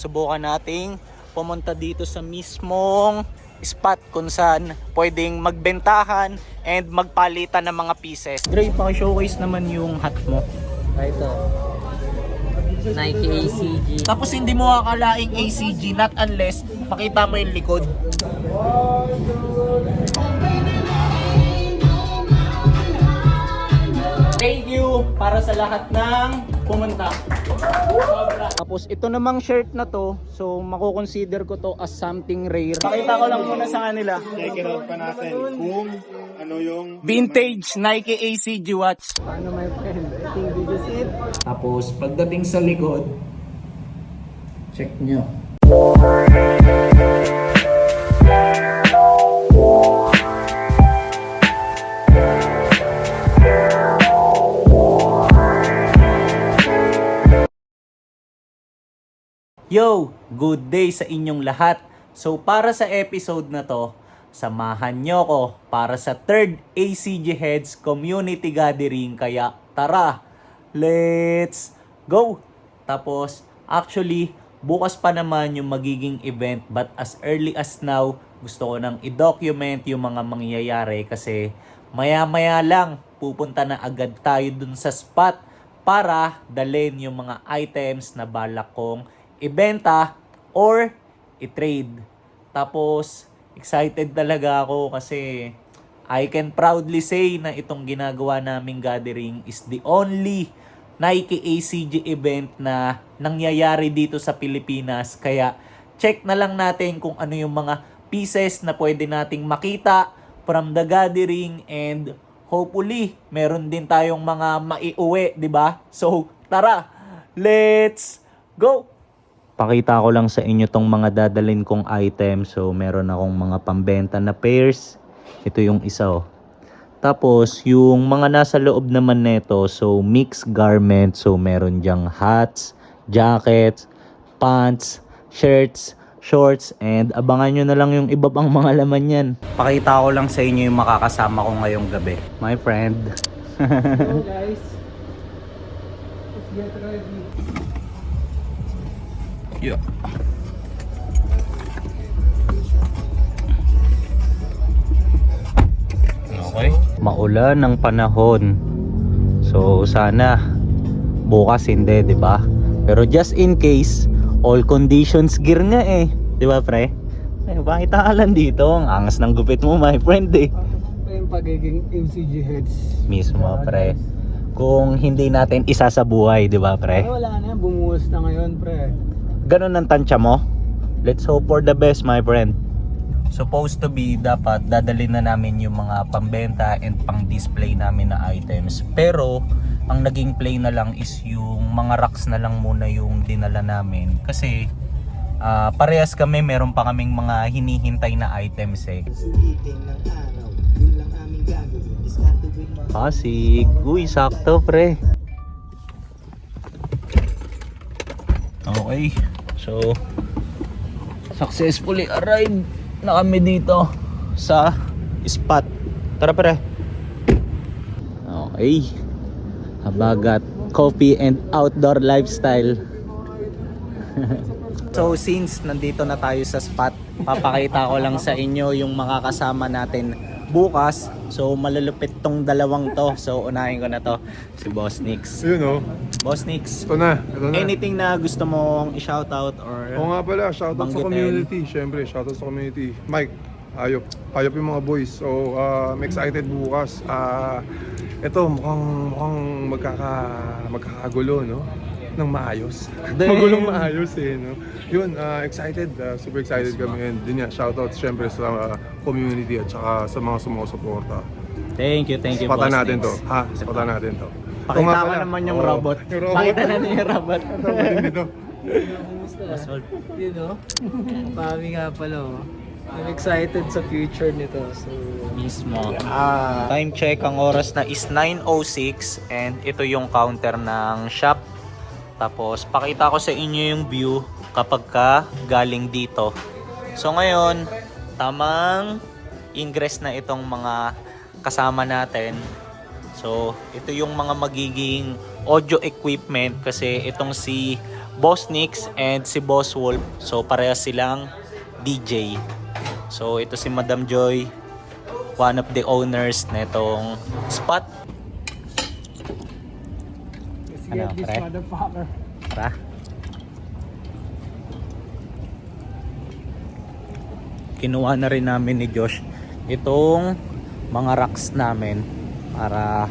subukan nating pumunta dito sa mismong spot kung saan pwedeng magbentahan and magpalitan ng mga pieces. Dre, paki-showcase naman yung hat mo. Ito. Nike ACG. Tapos hindi mo akalaing ACG, not unless pakita mo yung likod. Thank you para sa lahat ng pumunta. Tapos ito namang shirt na to, so mako-consider ko to as something rare. Pakita ko lang muna sa kanila. Check it out pa natin kung ano yung Vintage Nike ACG watch. Ano my friend? I think this is it. Tapos pagdating sa likod, check nyo. Yo! Good day sa inyong lahat. So para sa episode na to, samahan nyo ko para sa 3rd ACG Heads Community Gathering. Kaya tara, let's go! Tapos actually, bukas pa naman yung magiging event, but as early as now, gusto ko nang i-document yung mga mangyayari kasi maya-maya lang pupunta na agad tayo dun sa spot para dalhin yung mga items na balak kong ibenta or i-trade. Tapos excited talaga ako kasi I can proudly say na itong ginagawa naming gathering is the only Nike ACG event na nangyayari dito sa Pilipinas. Kaya check na lang natin kung ano yung mga pieces na pwede nating makita from the gathering, and hopefully meron din tayong mga maiuwi, di ba? So tara, let's go! Pakita ko lang sa inyo tong mga dadalhin kong item. So meron akong mga pambenta na pairs. Ito yung isa oh. Tapos yung mga nasa loob naman nito, so mixed garment. So meron diyang hats, jackets, pants, shirts, shorts, and abangan nyo na lang yung iba pang mga laman yan. Pakita ko lang sa inyo yung makakasama ko ngayong gabi. My friend. Hello guys. Let's get ready. Yeah. Okay. Maulan ng panahon. So sana bukas hindi, 'di ba? Pero just in case, all conditions gear nga eh. 'Di ba, pre? Eh, bakit lang dito? Ang angas ng gupit mo, my friend eh. Ito yung pagiging ACG heads. Mismo, pre. Kung hindi natin isa sa buhay, 'di ba, pre? Wala na, bumuhos na ngayon, pre. Ganun ang tansya mo? Let's hope for the best, my friend. Supposed to be, dapat dadalhin na namin yung mga pambenta and pang display namin na items. Pero ang naging play na lang is yung mga racks na lang muna yung dinala namin. Kasi parehas kami, meron pa kaming mga hinihintay na items eh. Pasig. Uy, sakto, pre. Okay. So, successfully arrived na kami dito sa spot. Tara, pre. Okay. Habagat coffee and outdoor lifestyle. So since nandito na tayo sa spot, papakita ko lang sa inyo yung mga kasama natin bukas. So malulupit tong dalawang to. So unahin ko na to, si Boss Nix. yun oh. Boss Nix, Ito na. anything na gusto mong i-shoutout or Oo nga pala, shoutout sa banggitin? community. Syempre, shoutout sa community. Mike, ayop yung mga boys. So, I'm excited bukas. Ito, mukhang magkakagulo, no? Nang maayos. Magulong maayos eh, no? Yun, excited. Super excited kami. And din yan, shoutout syempre sa community at saka sa mga sumusuporta. Thank you, Spatan Boss natin Nix. to. Ha? Spatan natin to. Oo Pakita nga ko pala. naman yung Oo. robot. Yung robot. Pakita natin yung robot. Dito. Kumusta? Yun o. Pami nga pala o. I'm excited sa future nito. So, Mismo. Time check, ang oras na is 9:06 and ito yung counter ng shop. Tapos pakita ko sa inyo yung view kapag ka galing dito. So ngayon, tamang ingress na itong mga kasama natin. So ito yung mga magiging audio equipment kasi itong si Boss Nix and si Boss Wolf. So parehas silang DJ. So ito si Madam Joy, one of the owners netong spot. Ano, This pre? motherfucker. Tara. Kinuha na rin namin ni Josh itong mga racks namin para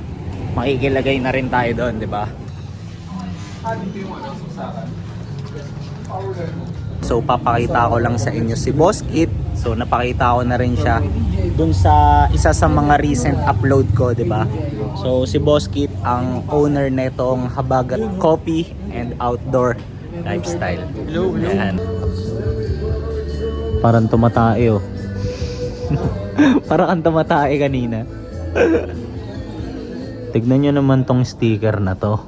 makikilagay na rin tayo doon, di ba? So papakita ko lang sa inyo si Boss Kit. So napakita ko na rin siya dun sa isa sa mga recent upload ko, di ba? So si Boss Kit ang owner nitong Habagat Coffee and Outdoor Lifestyle. Hello, hello. Ayan. Parang tumatae oh. Parang ang tumatae kanina. Tignan nyo naman tong sticker na to.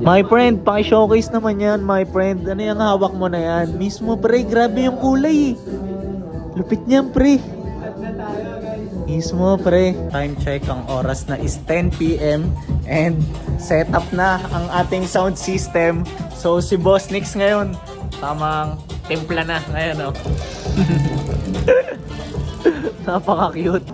My friend, paki-showcase naman yan, my friend. Ano yung hawak mo na yan? Mismo pre, grabe yung kulay. Lupit niyan pre. Mismo pre. Time check, ang oras na is 10 PM and set up na ang ating sound system. So si Boss Nix ngayon, tamang timpla na ngayon oh. Napaka-cute.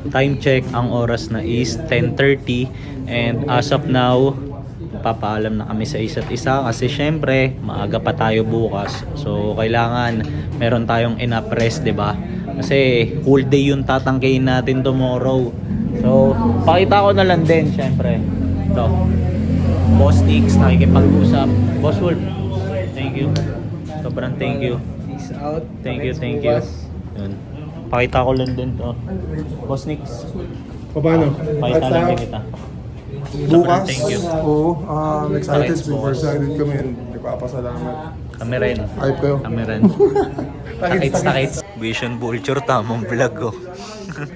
Time check, ang oras na is 10:30 and as of now papaalam na kami sa isa't isa kasi syempre maaga pa tayo bukas, so kailangan meron tayong enough rest, di ba? Kasi whole day yung tatangkayin natin tomorrow. So pakita ko na lang din syempre ito, Boss Nix nakikipag-usap. Boss Wolf, thank you, sobrang thank you. Peace out. Thank you, Let's thank you. bukas. Yun. Pakita ko lang din to. Boss Nix, Paano? pakita lang din kita. Bukas? Thank you. Oo, excited. Thanks, Super boss. excited kami and nagpapasalamat. Kami rin. Hype kayo. Kami rin. Takits. Vision Vulture, tamang vlog ko.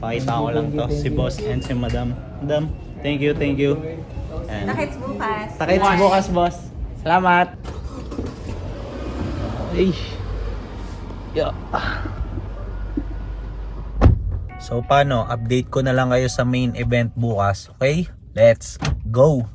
Pakita ko lang to. Si Boss and si Madam. Madam, thank you, thank you. And Nakits bukas. takits bukas, boss. Salamat. Ay. Yeah. So paano, update ko na lang kayo sa main event bukas, okay? Let's go!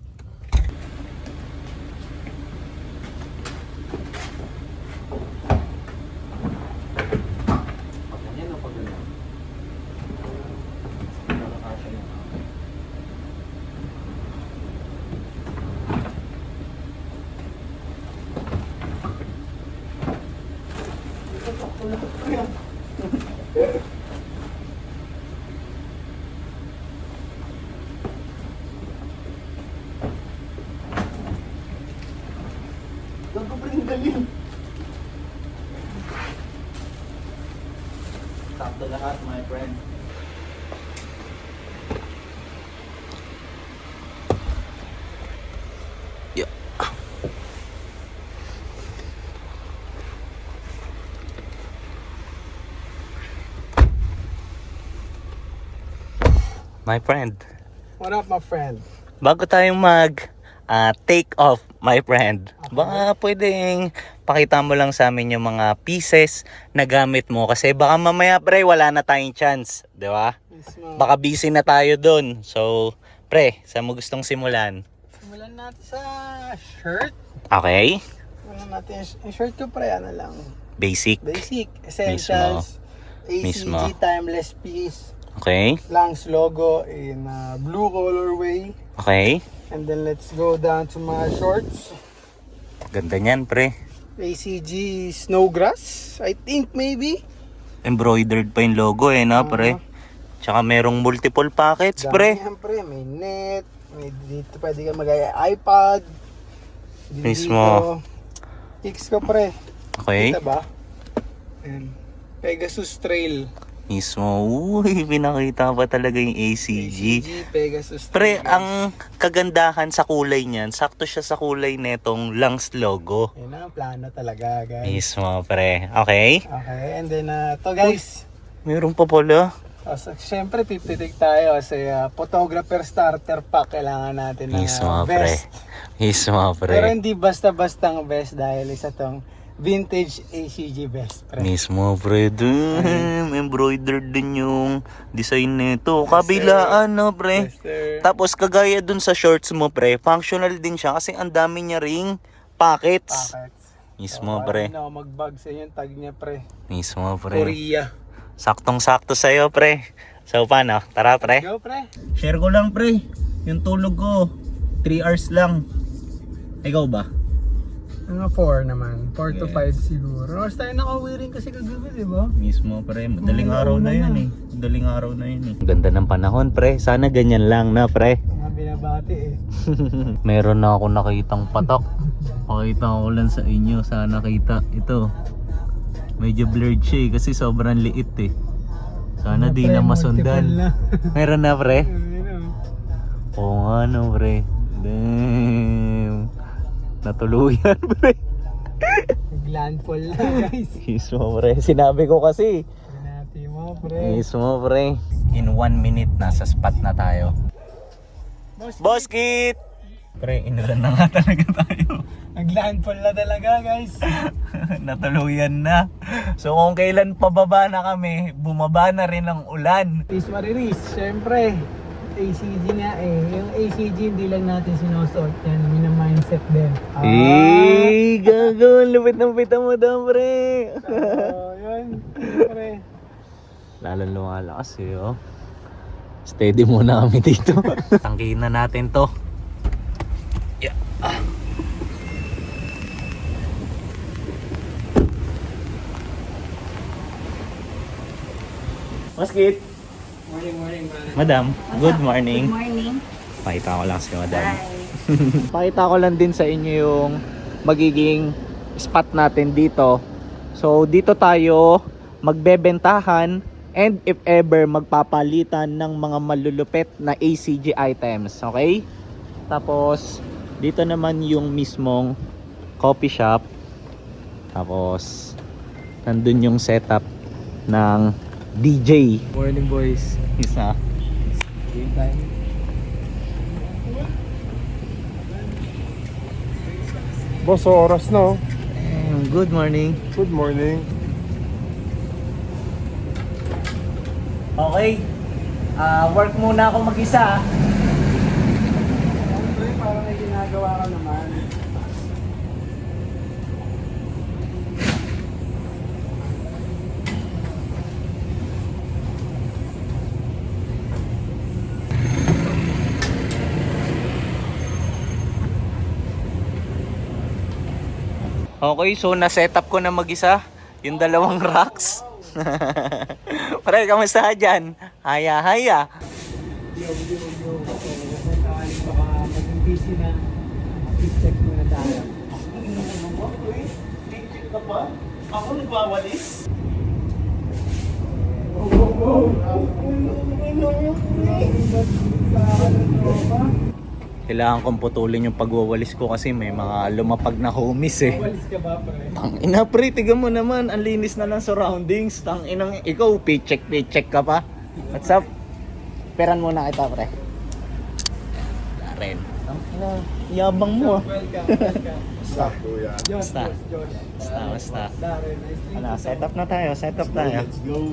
Sakto lahat, my friend. Yeah. My friend, What up, my friend? bago tayong take off, my friend, baka pwedeng pakita mo lang sa amin yung mga pieces na gamit mo kasi baka mamaya pre wala na tayong chance, di ba? Mismo. Baka busy na tayo dun. So, pre, saan mo gustong simulan? Simulan natin sa shirt. Okay? Simulan natin yung shirt ko pre, ano lang. Basic. Basic, essentials, ACG, Mismo. timeless piece, Okay? Langs logo in blue colorway. Okay? And then let's go down to my shorts. Ganda niyan, pre. ACG Snowgrass, I think maybe. Embroidered pa yung logo no, pre? Tsaka merong multiple pockets, pre. Dami yan, pre. May net, may dito pwede ka mag-iPad. Mismo. Kicks ko, pre. Okay? Kita ba? And Pegasus Trail. Mismo. Uy, pinakita pa talaga yung ACG. Pegasus Pre, Trail. ang kagandahan sa kulay niyan, sakto siya sa kulay netong Langs logo. Yan ang plano talaga, guys. Mismo, pre. Okay? Okay, and then to guys. Meron pa pala. So, siyempre, pipitik tayo kasi photographer starter pack kailangan natin ng Mismo, pre. best. Mismo, Pero pre. hindi basta-bastang best dahil isa tong vintage ACG best, pre. Mismo, pre. Dun, embroidered din yung design nito. Kabilaan, no, pre? Yes, sir. Tapos, kagaya dun sa shorts mo, pre, functional din siya kasi ang dami niya ring pockets. Pockets. Mismo, So, pre. ano, mag-bag sa yung tag niya, pre. Mismo, pre. Korea. Saktong-sakto sa'yo, pre. So, paano? Tara, pre. Go, pre. Share ko lang, pre. Yung tulog ko, 3 hours lang. Ikaw ba? Mga 4 naman. 4 to Yes. 5 siguro. Oras tayo nakauwi rin kasi kagabi, di ba? Mismo, pre. Madaling araw na Una yun na. eh. Madaling araw na yun eh. Ganda ng panahon, pre. Sana ganyan lang na, pre. Mga binabati eh. Meron na ako nakitang patok. Pakita ko lang sa inyo. Sana kita. Ito. Medyo blurred siya eh, kasi sobrang liit eh. Sana di na masundan. Meron na, pre? Oo nga, no, pre. Damn. Natuluyan, pre. Naglandfall na, guys. Mismo, pre. Sinabi ko kasi. Pinati mo, pre. Mismo, pre. In 1 minute, nasa spot na tayo. Boss Kit! Pre, inulan na nga talaga tayo. Naglandfall na talaga, guys. Natuluyan na. So kung kailan pababa na kami, bumaba na rin ang ulan. Peace Mariris, syempre. ACG nga eh. Yung ACG hindi lang natin sinusuot yan. Mina-mindset din. Eh, gago. Lupit ng pita mo daw, pre. Yun. Pre. Lalong lumalakas eh, oh. Steady muna kami dito. Tangkihin na natin to. Yeah. Mas Kit. Morning, morning, morning. Madam, good morning. Good morning. Pakita ko lang si Madam. Bye. Pakita ko lang din sa inyo yung magiging spot natin dito. So dito tayo magbebentahan and if ever magpapalitan ng mga malulupit na ACG items, okay? Tapos dito naman yung mismong coffee shop. Tapos nandun yung setup ng DJ. Morning, boys. Isa. Game time. Boss, so oras na oh. Good morning. Good morning. Okay. Work muna ako mag-isa. Pre, parang may ginagawa ka naman. Okay, so na-set up ko na mag-isa yung dalawang racks. Pare, kamusta ka dyan? Haya, haya. Yo. Baka maging busy na. Check muna tayo. Ako nagwawalis. Kailangan kong putulin yung pagwawalis ko kasi may mga lumapag na homies eh. Walis ka ba, pre? Tangina pre, tiga mo naman, ang linis na ng surroundings. Tanginang ikaw, paycheck ka pa. What's up? Peran muna kita pre. Darren. Tangina, yabang mo ah. Welcome. Sakto yan. Josh, Basta. Josh. Basta. Darren, nice to meet Ano, you. set up na tayo.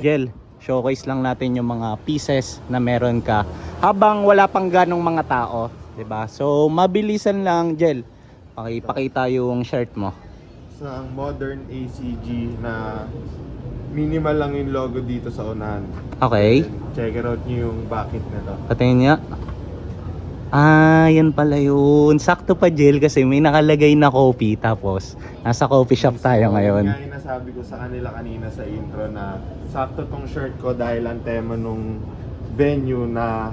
Gel, showcase lang natin yung mga pieces na meron ka habang wala pang ganong mga tao, 'di ba? So, mabilisan lang, Gel. Pakita yung shirt mo. Sa modern ACG na minimal lang yung logo dito sa unahan. Okay. Check it out nyo yung bakit na to. Patingin niya. Ah, yan pala yun. Sakto pa, Gel, kasi may nakalagay na coffee. Tapos, nasa coffee shop tayo ngayon. Kaya nasabi ko sa kanila kanina sa intro na sakto tong shirt ko dahil ang tema nung venue na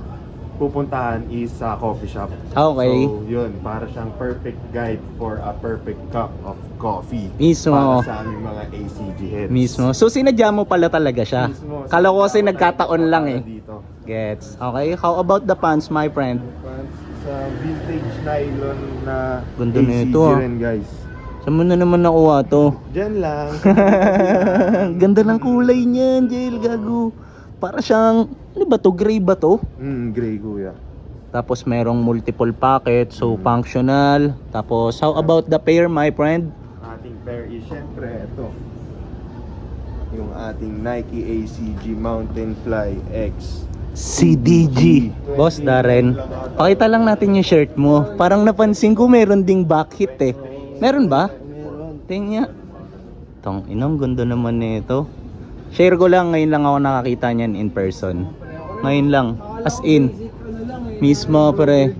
pupuntahan is sa coffee shop. Okay. So, yun. Para siyang perfect guide for a perfect cup of coffee. Mismo. Para sa aming mga ACG heads. Mismo. So, sinadya mo pala talaga siya. Mismo. Kala ko kasi Sa- nagkataon lang eh. Dito. Gets. Okay. How about the pants, my friend? Sa vintage nylon na Ganda ACG nito, ah. rin, guys. Saan mo na naman nakuha to? Diyan lang. Ganda ng kulay niyan, Jail, gago. Para siyang, ano ba to? Gray ba to? Gray kuya. Tapos merong multiple pocket, so functional. Tapos how about the pair, my friend? Ating pair is syempre ito. Yung ating Nike ACG Mountain Fly X. CDG. Boss Darren, pakita lang natin yung shirt mo. Parang napansin ko meron ding back hit eh. Meron ba? Meron. Tingnan. Tong inong ganda naman nito. Share ko lang, ngayon lang ako nakakita niyan in person. Ngayon lang, as in. Mismo pre.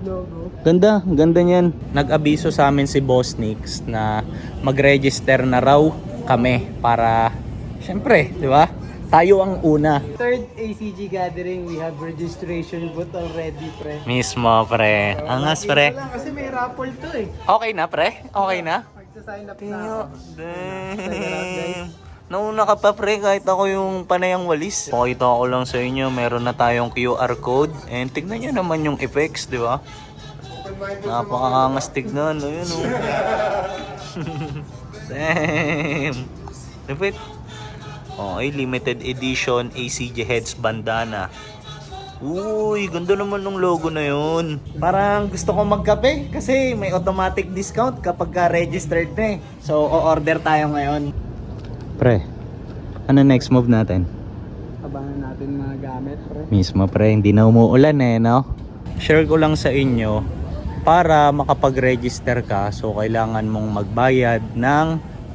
Ganda, ganda niyan. Nag-abiso sa amin si Boss Nix na mag-register na raw kami para syempre, di ba? Tayo ang una. Third ACG gathering, we have registration booth already, pre. Mismo pre. Angas pre. Ito lang kasi may raffle to eh. Okay na pre? Okay na? Magsa-sign up na ako. Damn. Nauna ka pa pre, kahit ako yung panayang walis. Pakita ko lang sa inyo, meron na tayong QR code. And tignan nyo naman yung effects, di ba? Napakaangas tignan. Ayun o. Damn. Lupit. Okay, limited edition ACG Heads bandana. Uy, ganda naman ng logo na yun. Parang gusto ko magkape kasi may automatic discount kapag registered na eh. So, o-order tayo ngayon. Pre, ano next move natin? Abangan natin mga gamit, pre. Mismo pre, hindi na umuulan eh, no? Share ko lang sa inyo, para makapag-register ka, so kailangan mong magbayad ng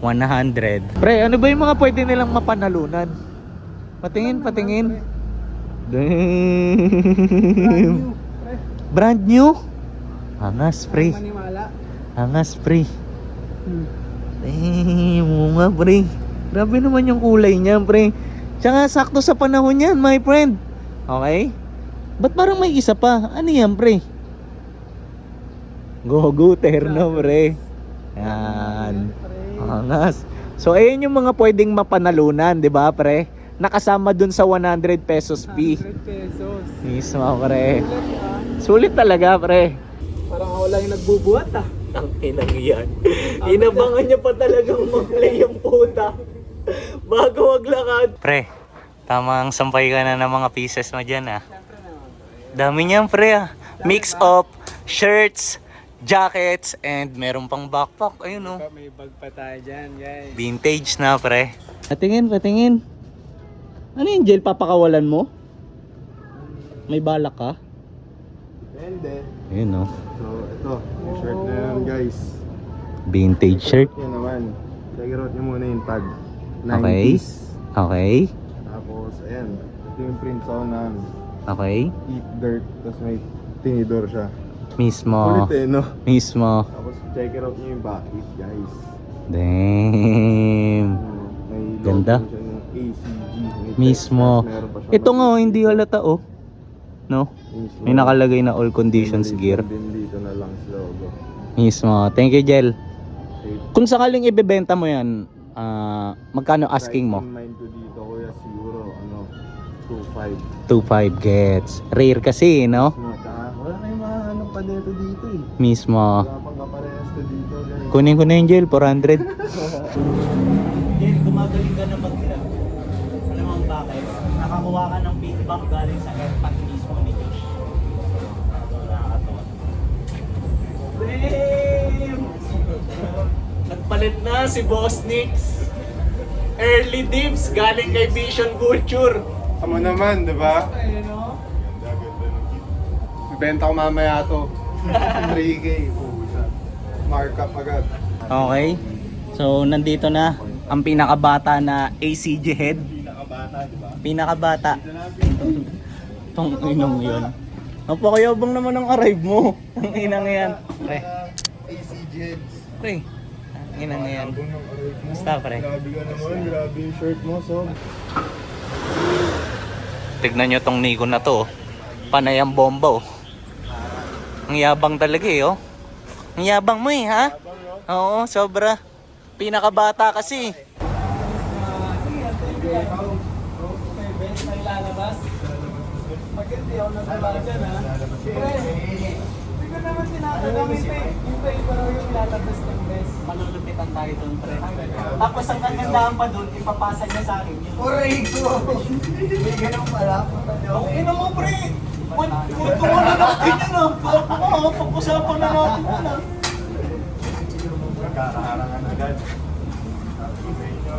100. Pre, ano ba yung mga pwede nilang mapanalunan? Patingin, patingin. Damn. Brand new? Angas, pre. Maniwala. Angas, pre. Damn, oo nga, pre. Grabe naman yung kulay niya, pre. Tsaka sakto sa panahon yan, my friend. Okay? Ba't parang may isa pa? Ano yan, pre? Go, terno, pre. Yan. Angas. So, ayun yung mga pwedeng mapanalunan, di ba, pre? Nakasama dun sa 100 pesos fee. 100 pesos. Mismo, pre. Ulit ah. Sulit talaga, pre. Parang ako lang yung nagbubuhat ah. Ang inang yan. Inabangan niya pa talagang mag-play yung puta. Bago maglakad. Pre, tamang sampay ka na ng mga pieces mo dyan ah. Dami niyan, pre ah. Mix of shirts, jackets, and meron pang backpack. Ayun oh. May bag pa tayo dyan, guys. Vintage na, pre. Patingin, patingin. Ano yung gel papakawalan mo? May balak ka? Depende. Ayun oh. So, ito. Yung shirt na yan, guys. Vintage shirt. Yan naman. Check out nyo muna yung tag. Okay. 90s. Okay. Tapos, ayan. Ito yung print sound na Okay. Eat Dirt. Tapos may tinidor siya. Mismo. Ulit eh, no? Mismo. Tapos, check out nyo yung backit, guys. Damn. May logo Ganda. siya ng ACG. May Mismo. Texas, meron pa siyang Ito nga oh, hindi halata oh. No? Mismo. May nakalagay na all conditions Din gear. dito na lang sa logo. Mismo. Thank you, Jel. Safe. Kung sakaling ibebenta mo yan, magkano asking mo? Price in mind ko dito, kuya, siguro, 2.5. 2.5 gets. Rare kasi, no? Mismo. Tsaka, wala kayong mahanap pa dito dito eh. Mismo. Wala pang kaparehas to dito, guys. Kunin ko na yung Jel, 400. Jel, gumagaling ka na mag-grab. Alam mo ang bakit? Nakakuha ka ng feedback galing sa airpack mismo ni Josh. Nakakatawa. Damn! Nagpalit na si Boss Nix. Early dips galing kay Vision Culture. Tama naman, di ba? Ayun o. Benta ko mamaya to. 3K. Markup agad. Okay. So, nandito na ang pinakabata na ACG head. Pinakabata, di ba? Pinakabata. Tong inong yun. Napakayabang naman ang arrive mo. Ang inang yan. Pre. ACG heads. Pre. Ang inang yan. Basta pre. Grabe ka naman, grabe yung shirt mo, so. Tignan nyo tong Nico na to. Panay ang bomba oh. Ang yabang talaga eh oh. Ang yabang mo eh ha? Oo, sobra. Pinakabata kasi. Pag hindi ako naglalagyan ha. Pre, tingnan na naman tinatanong yung iba raw yung lalabas ng best. Malulupitan tayo doon, pre. Tapos ang kagandahan pa doon, ipapasa niya sa akin yun. Oray ko! Hindi ganun pala. Okay na mo, pre. Punto mo na natin yun, ah. Pag-usapan na natin yun, ah. Kakaharangan agad.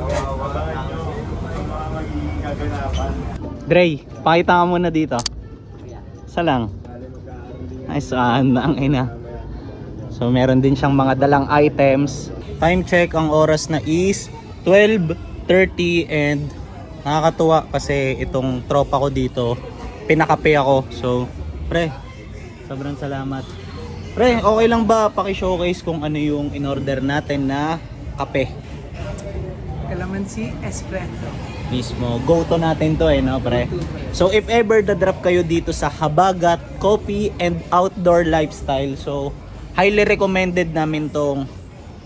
Wabangan nyo yung mga magiging kaganapan. Dre, pakita ka muna dito. Isa lang. Ay, saan ang ina. So, meron din siyang mga dalang items. Time check, ang oras na is 12:30 and nakakatuwa kasi itong tropa ko dito, pinakape ako. So, pre, sobrang salamat. Pre, okay lang ba paki-showcase kung ano yung in-order natin na kape? Calamansi Espresso. Mismo, go to natin to no pre. So if ever da-drop kayo dito sa Habagat Coffee and Outdoor Lifestyle, so highly recommended namin tong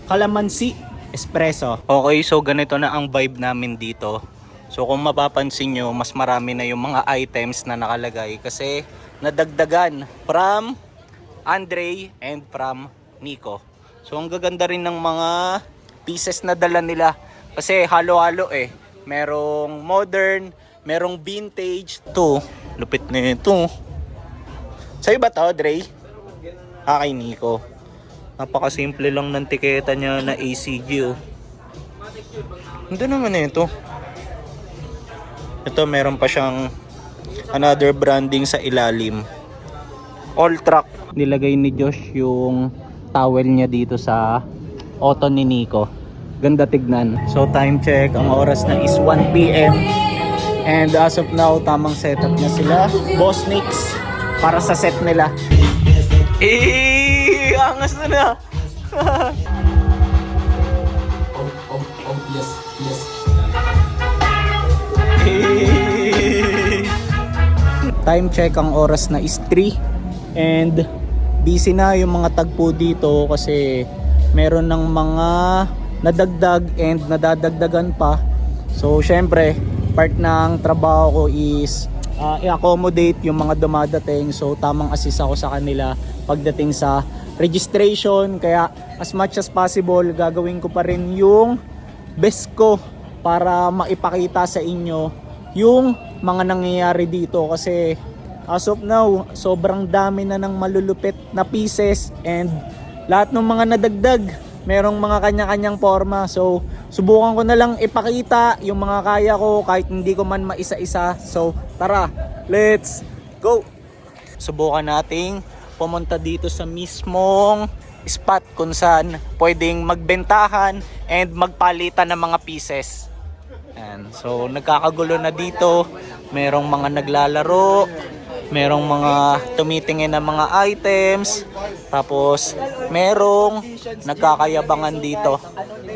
Calamansi Espresso. Okay, so ganito na ang vibe namin dito. So kung mapapansin nyo, mas marami na yung mga items na nakalagay kasi nadagdagan from Andre and from Nico. So ang gaganda rin ng mga pieces na dala nila kasi halo-halo merong modern, merong vintage. Ito, lupit na ito. Sa'yo ba to, Dre? Kay Nico. Napakasimple lang ng tiketa niya na ACG, oh. Hindi naman ito. Ito, meron pa siyang another branding sa ilalim. All track. Nilagay ni Josh yung towel niya dito sa auto ni Nico. Ganda tignan. So time check, ang oras na is 1 PM. And as of now, tamang setup na sila. Boss Nicks para sa set nila. Angas na. Time check, ang oras na is 3. And busy na yung mga tagpo dito kasi meron ng mga nadagdag and nadadagdagan pa. So syempre part ng trabaho ko is i-accommodate yung mga dumadating. So tamang assist ako sa kanila pagdating sa registration. Kaya as much as possible gagawin ko pa rin yung best ko para maipakita sa inyo yung mga nangyayari dito. Kasi as of now sobrang dami na ng malulupit na pieces and lahat ng mga nadagdag merong mga kanya-kanyang forma. So subukan ko na lang ipakita yung mga kaya ko kahit hindi ko man maisa-isa. So tara, let's go! Subukan nating pumunta dito sa mismong spot kung saan pwedeng magbentahan and magpalitan ng mga pieces. Ayan. So nagkakagulo na dito. Merong mga naglalaro, merong mga tumitingin ng mga items, tapos merong nagkakayabangan dito.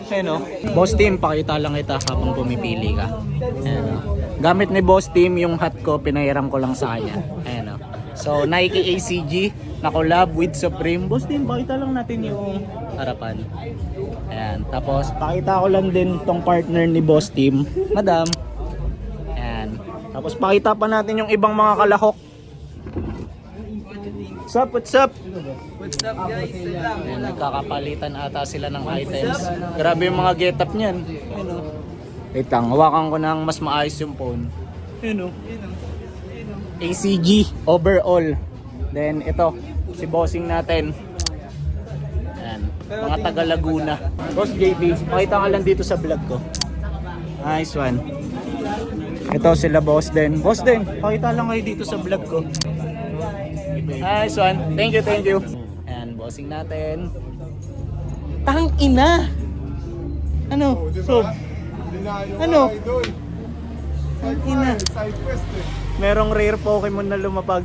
Ayan, Boss Team, pakita lang kita habang pumipili ka. Ayan, gamit ni Boss Team yung hat ko, pinahiram ko lang sa kanya. Ayan, so Nike ACG na collab with Supreme. Boss Team, pakita lang natin yung harapan. Ayan, tapos pakita ko lang din tong partner ni Boss Team, Madam. Ayan, tapos pakita pa natin yung ibang mga kalahok. What's up? What's up guys? Ayan, nagkakapalitan ata sila ng items. Grabe yung mga getup niyan. Wait lang, hawakan ko ng mas maayos yung phone. ACG overall. Then ito, si bossing natin. Ayan, mga taga Laguna. Boss JB, pakita ka lang dito sa vlog ko. Nice one. Ito sila Boss Den. Boss Den, pakita lang kayo dito sa vlog ko. Nice one. Thank you, thank you. Ayan, bossing natin. Tang ina! Ano? So, ano? Tang ina. Merong rare Pokemon na lumapag.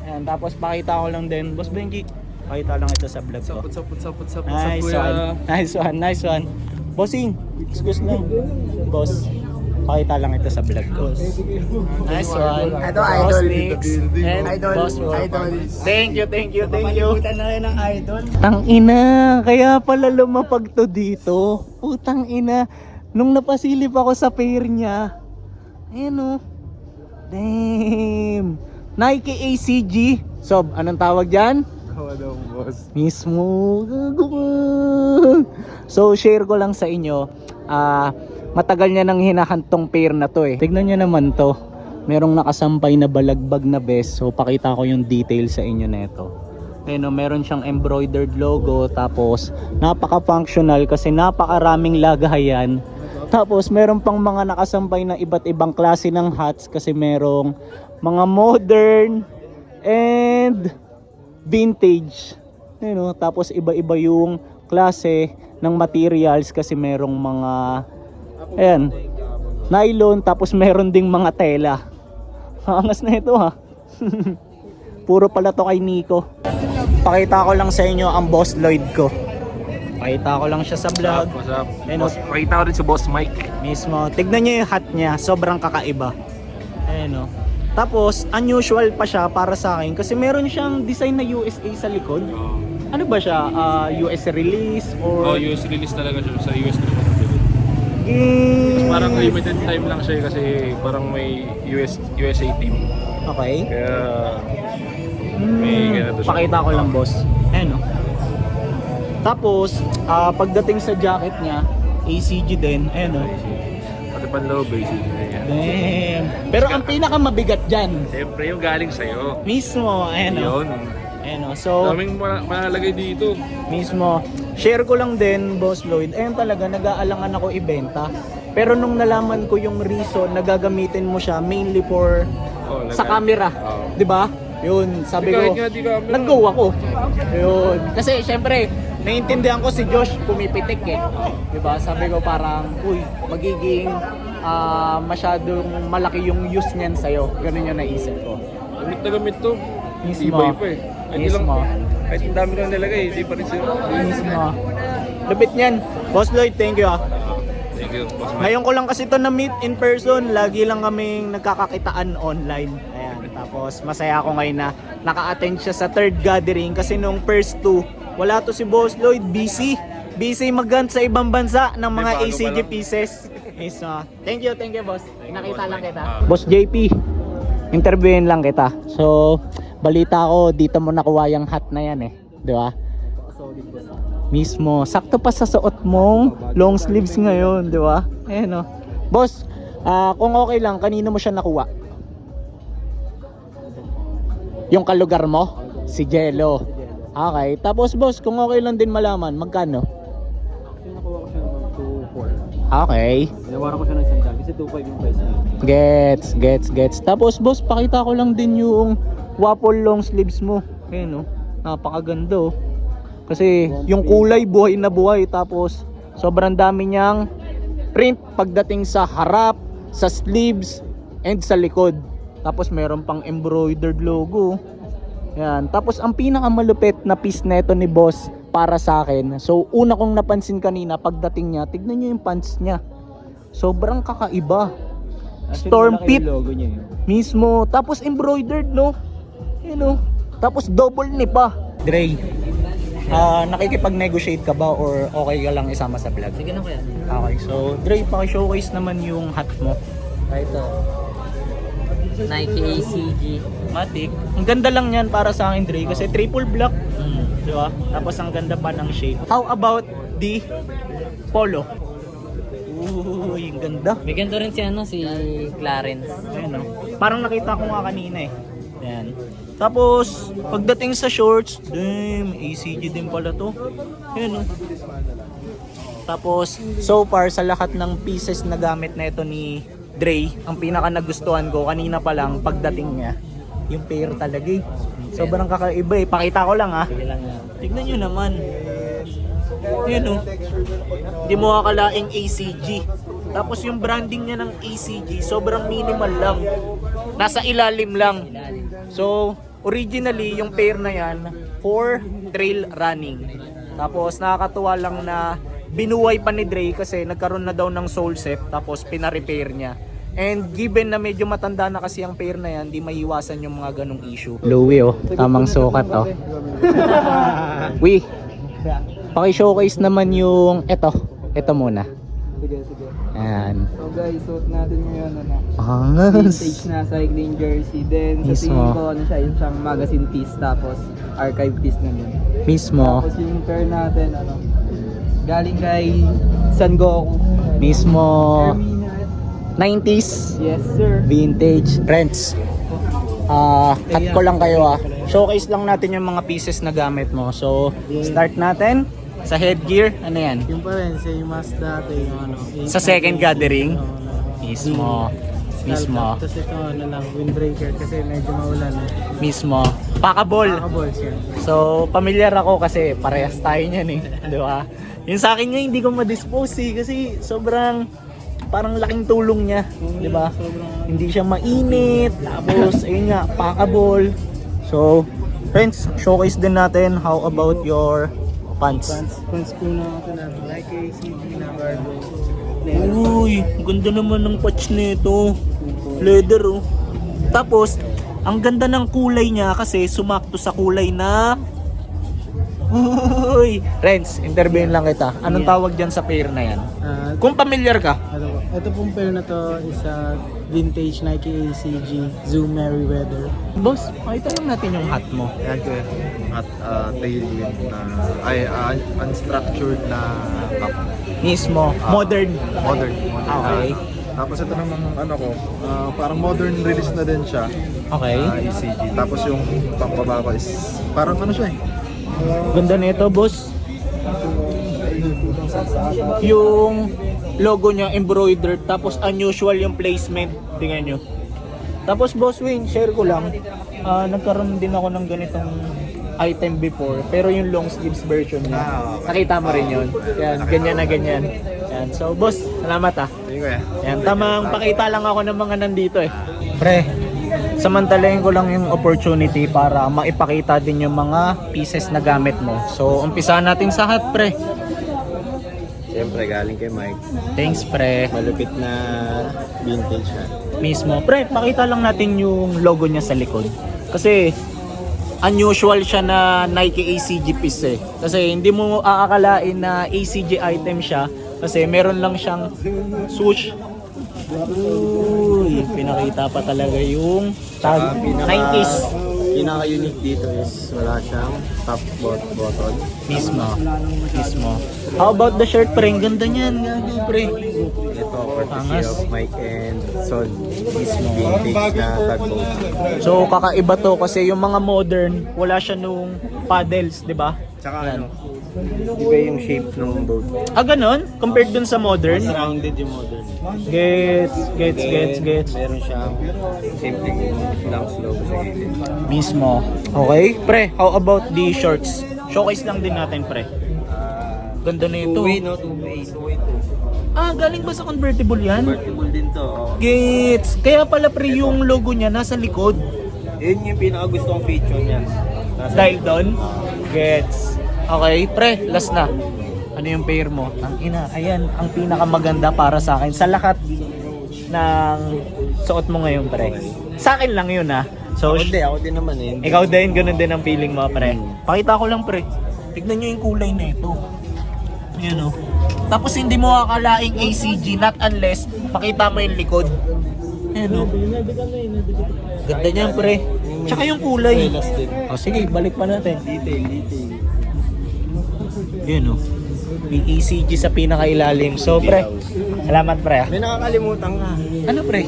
Ayan, tapos pakita ko lang din. Boss Benji, pakita lang ito sa vlog ko. What's up, Nice one. Nice one, nice one. Bossing, excuse lang. Boss, pakita lang ito sa vlog ko. Nice one. Ito, Boss idol. Nix and Idol, Boss Ro. idol. Thank you, thank you, thank you. Palimutan na rin ng idol. Tang ina, kaya pala lumapag to dito. Putang ina, nung napasilip ako sa pair niya. Ayan o. Damn. Nike ACG. Sob, anong tawag dyan? Tawa daw, boss. Mismo. Gago ka. So, share ko lang sa inyo. Matagal niya nang hinahantong pair na to eh. Tignan niyo naman to. Merong nakasampay na balagbag na vest. So, pakita ko yung detail sa inyo nito. Ayun, meron siyang embroidered logo. Tapos, napaka-functional kasi napakaraming lagayan. Tapos, meron pang mga nakasampay na iba't ibang klase ng hats kasi merong mga modern and vintage. Ayun, tapos iba-iba yung klase ng materials kasi merong mga ayan, nylon, tapos meron ding mga tela. Angas na ito ha. Puro pala to kay Nico. Pakita ko lang sa inyo ang Boss Lloyd ko. Pakita ko lang siya sa vlog. What's up? Ayun, Pakita ko rin si Boss Mike. mismo. Tignan niyo yung hat niya, sobrang kakaiba. Ayun, tapos unusual pa siya para sa akin kasi meron siyang design na USA sa likod. Ano ba siya? US release or US release talaga siya sa US release. Yes. Parang limited time lang siya kasi parang may USA team. Okay. Kaya may ganito siya. Pakita ko lang, boss. Ayun, Tapos, pagdating sa jacket niya, ACG din. Ayun, Pati panloob basically. Damn. Pero ang pinakamabigat dyan, Siyempre yung galing sa'yo. mismo, Yun. So, Daming malalagay dito. mismo. Share ko lang din, Boss Lloyd. Ayun talaga, nag-aalangan ako ibenta. Pero nung nalaman ko yung reason na gagamitin mo siya mainly for sa camera, 'di ba? Yun, sabi ko, Kahit nga di camera. nag-go ako. Yun. Kasi syempre, naiintindihan ko si Josh pumipitik eh. 'Di ba? Sabi ko parang, uy, magiging masyadong malaki yung use niyan sa'yo. Ganun yung naisip ko. Gamit na gamit to. Mismo. Ibay pa eh. Mismo. Kahit ang dami lang nilagay, hindi pa rin sila. Mismo. Lupit niyan. Boss Lloyd, thank you Thank you, Boss Mike. Ngayon ko lang kasi to na meet in person. Lagi lang kaming nagkakakitaan online. Ayan. Tapos masaya ako ngayon na naka-attend siya sa third gathering kasi nung first two, wala to si Boss Lloyd. Busy mag-hunt sa ibang bansa ng mga May bago ACG pa lang. pieces. Thank you boss. Nakita lang kita. Boss JP, interviewin lang kita. So, balita ko dito mo nakuha yung hat na yan eh. Di ba? Mismo. Sakto pa sa suot mong long sleeves ngayon, di ba? Ayan o. Boss, kung okay lang, kanino mo siya nakuha? Yung kalugar mo? Si Jello. Okay. Tapos boss, kung okay lang din malaman, magkano? Nakuha ko siya ng 2.4. Okay. Nawaran ko siya ng 100 kasi 2.5 yung price niya. Gets. Tapos boss, pakita ko lang din yung waffle long sleeves mo. Ayan o. Napakaganda oh. Kasi yung kulay buhay na buhay. Tapos sobrang dami niyang print pagdating sa harap, sa sleeves, and sa likod. Tapos meron pang embroidered logo. Yan. Tapos ang pinakamalupit na piece neto ni boss para sa akin. So una kong napansin kanina pagdating niya, tignan niyo yung pants niya. Sobrang kakaiba. Storm Pit logo niya yun. mismo. Tapos embroidered no. You know. Tapos double ni pa. Dre, nakikipag-negotiate ka ba or okay ka lang isama sa vlog? Sige na kaya. Okay, so Dre, paki-showcase naman yung hat mo. Ito. Nike ACG. Matic. Ang ganda lang yan para sa akin, Dre, kasi triple black. Di ba? Tapos ang ganda pa ng shape. How about the polo? Uy, ang ganda. May ganito rin si Clarence. Ayan, no? Parang nakita ko nga kanina eh. Ayan. Tapos, pagdating sa shorts, damn, ACG din pala to. Ayan, no? Tapos, so far, sa lahat ng pieces na gamit na ito ni Dre, ang pinaka nagustuhan ko kanina pa lang pagdating niya, yung pair talaga eh. Sobrang kakaiba eh. Pakita ko lang ha. Sige lang yan. Tignan nyo naman. Ayan o. Hindi mo akalaing ACG. Tapos yung branding niya ng ACG, sobrang minimal lang. Nasa ilalim lang. So, originally, yung pair na yan, for trail running. Tapos, nakakatuwa lang na binuhay pa ni Dre kasi nagkaroon na daw ng sole set, tapos pina-repair niya. And given na medyo matanda na kasi ang pair na yan, di maiiwasan yung mga ganong issue. Louie oh, tamang sukat oh. Uy, paki-showcase naman yung ito muna. Sige. Ayan. So guys, suot natin ngayon Angas. vintage na cycling jersey. Then sa Mismo. tingin ko siya, yung siyang magazine piece tapos archive piece na din. Mismo. Tapos yung pair natin galing kay San Goku. Mismo. Hermina. 90s. Yes sir. Vintage. Friends, cut ko lang kayo Showcase lang natin yung mga pieces na gamit mo. So, start natin sa headgear. Ano yan? Yung pa rin, yung mask dati, yung Sa second gathering? Mismo. Mismo. Tapos ito windbreaker kasi medyo maulan. Mismo. Pakabol. Nakaballs yan. So, familiar ako kasi parehas tayo niyan Di ba? Yung sa akin nga hindi ko ma-dispose kasi sobrang parang laking tulong niya. Di ba? Hindi siya mainit. Tapos, ayun nga, pakabol. So, friends, showcase din natin. How about your pants? Pants ko na ako na like ACG na cargo. Uy, ganda naman ng patch nito. Leather Tapos, ang ganda ng kulay niya kasi sumakto sa kulay na... Uy! Friends, interviewin lang kita. Anong tawag dyan sa pair na yan? Kung familiar ka. Ito pong pair na to is a vintage Nike ACG Zoom Merryweather. Boss, makita lang natin yung hat mo. Yan ko at tailwind na unstructured na cup. Mismo, modern. Modern. Okay. Tapos ito naman parang modern release na din siya. Okay. ECG. Tapos yung pambaba ko is parang siya Ganda nito, boss. Yung logo niya embroidered, tapos unusual yung placement. Tingnan nyo. Tapos, boss Wayne, share ko lang. Nagkaroon din ako ng ganitong item before, pero yung long sleeves version niya. Nakita mo rin yun. Yan, ganyan na ganyan. Yan. So, boss, salamat Yan, tamang pakita lang ako ng mga nandito Pre, samantalahin ko lang yung opportunity para maipakita din yung mga pieces na gamit mo. So, umpisahan natin sa hat, pre. Siyempre galing kay Mike. Thanks, pre. Malupit na vintage na. Mismo. Pre, pakita lang natin yung logo niya sa likod. Kasi, unusual siya na Nike ACG piece Kasi, hindi mo aakalain na ACG item siya. Kasi, meron lang siyang swoosh. Uy, pinakita pa talaga yung tag 90s. Pinaka-unique dito is wala siyang top button. Mismo. How about the shirt, pre? Ang ganda niyan. Gago, pre. Ito, courtesy Angas. of Mike and Son. Mismo. Vintage na tagboat. So, kakaiba to kasi yung mga modern, wala siya nung paddles, di ba? Tsaka iba yung shape ng boat. Ganon? Compared dun sa modern? Rounded yung modern. Gets. Meron siyang simpleng Dunks logo sa gilid. Mismo. Okay. Pre, how about the shorts? Showcase lang din natin, pre. Ganda na ito. Two-way to. Galing ba sa convertible yan? Convertible din to. Gets. Kaya pala, pre, yung logo niya nasa likod. Yun yung pinaka-gusto kong feature niya. Dahil doon? Gets. Okay, pre, last na. Ano yung pair mo? Ang ina, ayan, ang pinakamaganda para sa akin sa lahat ng suot mo ngayon, pre. Sa akin lang yun, So, Ako din naman ikaw din, ganun din ang feeling mo, pre. Pakita ko lang, pre. Tignan nyo yung kulay na ito. Ayan, Tapos hindi mo akalaing ACG, not unless makita mo yung likod. Ayan, Ganda niyan, pre. Tsaka yung kulay. Sige, balik pa natin. Detail. Yun may ECG sa pinakailalim. So, pre, salamat, pre. May nakakalimutan ka. Ano, pre?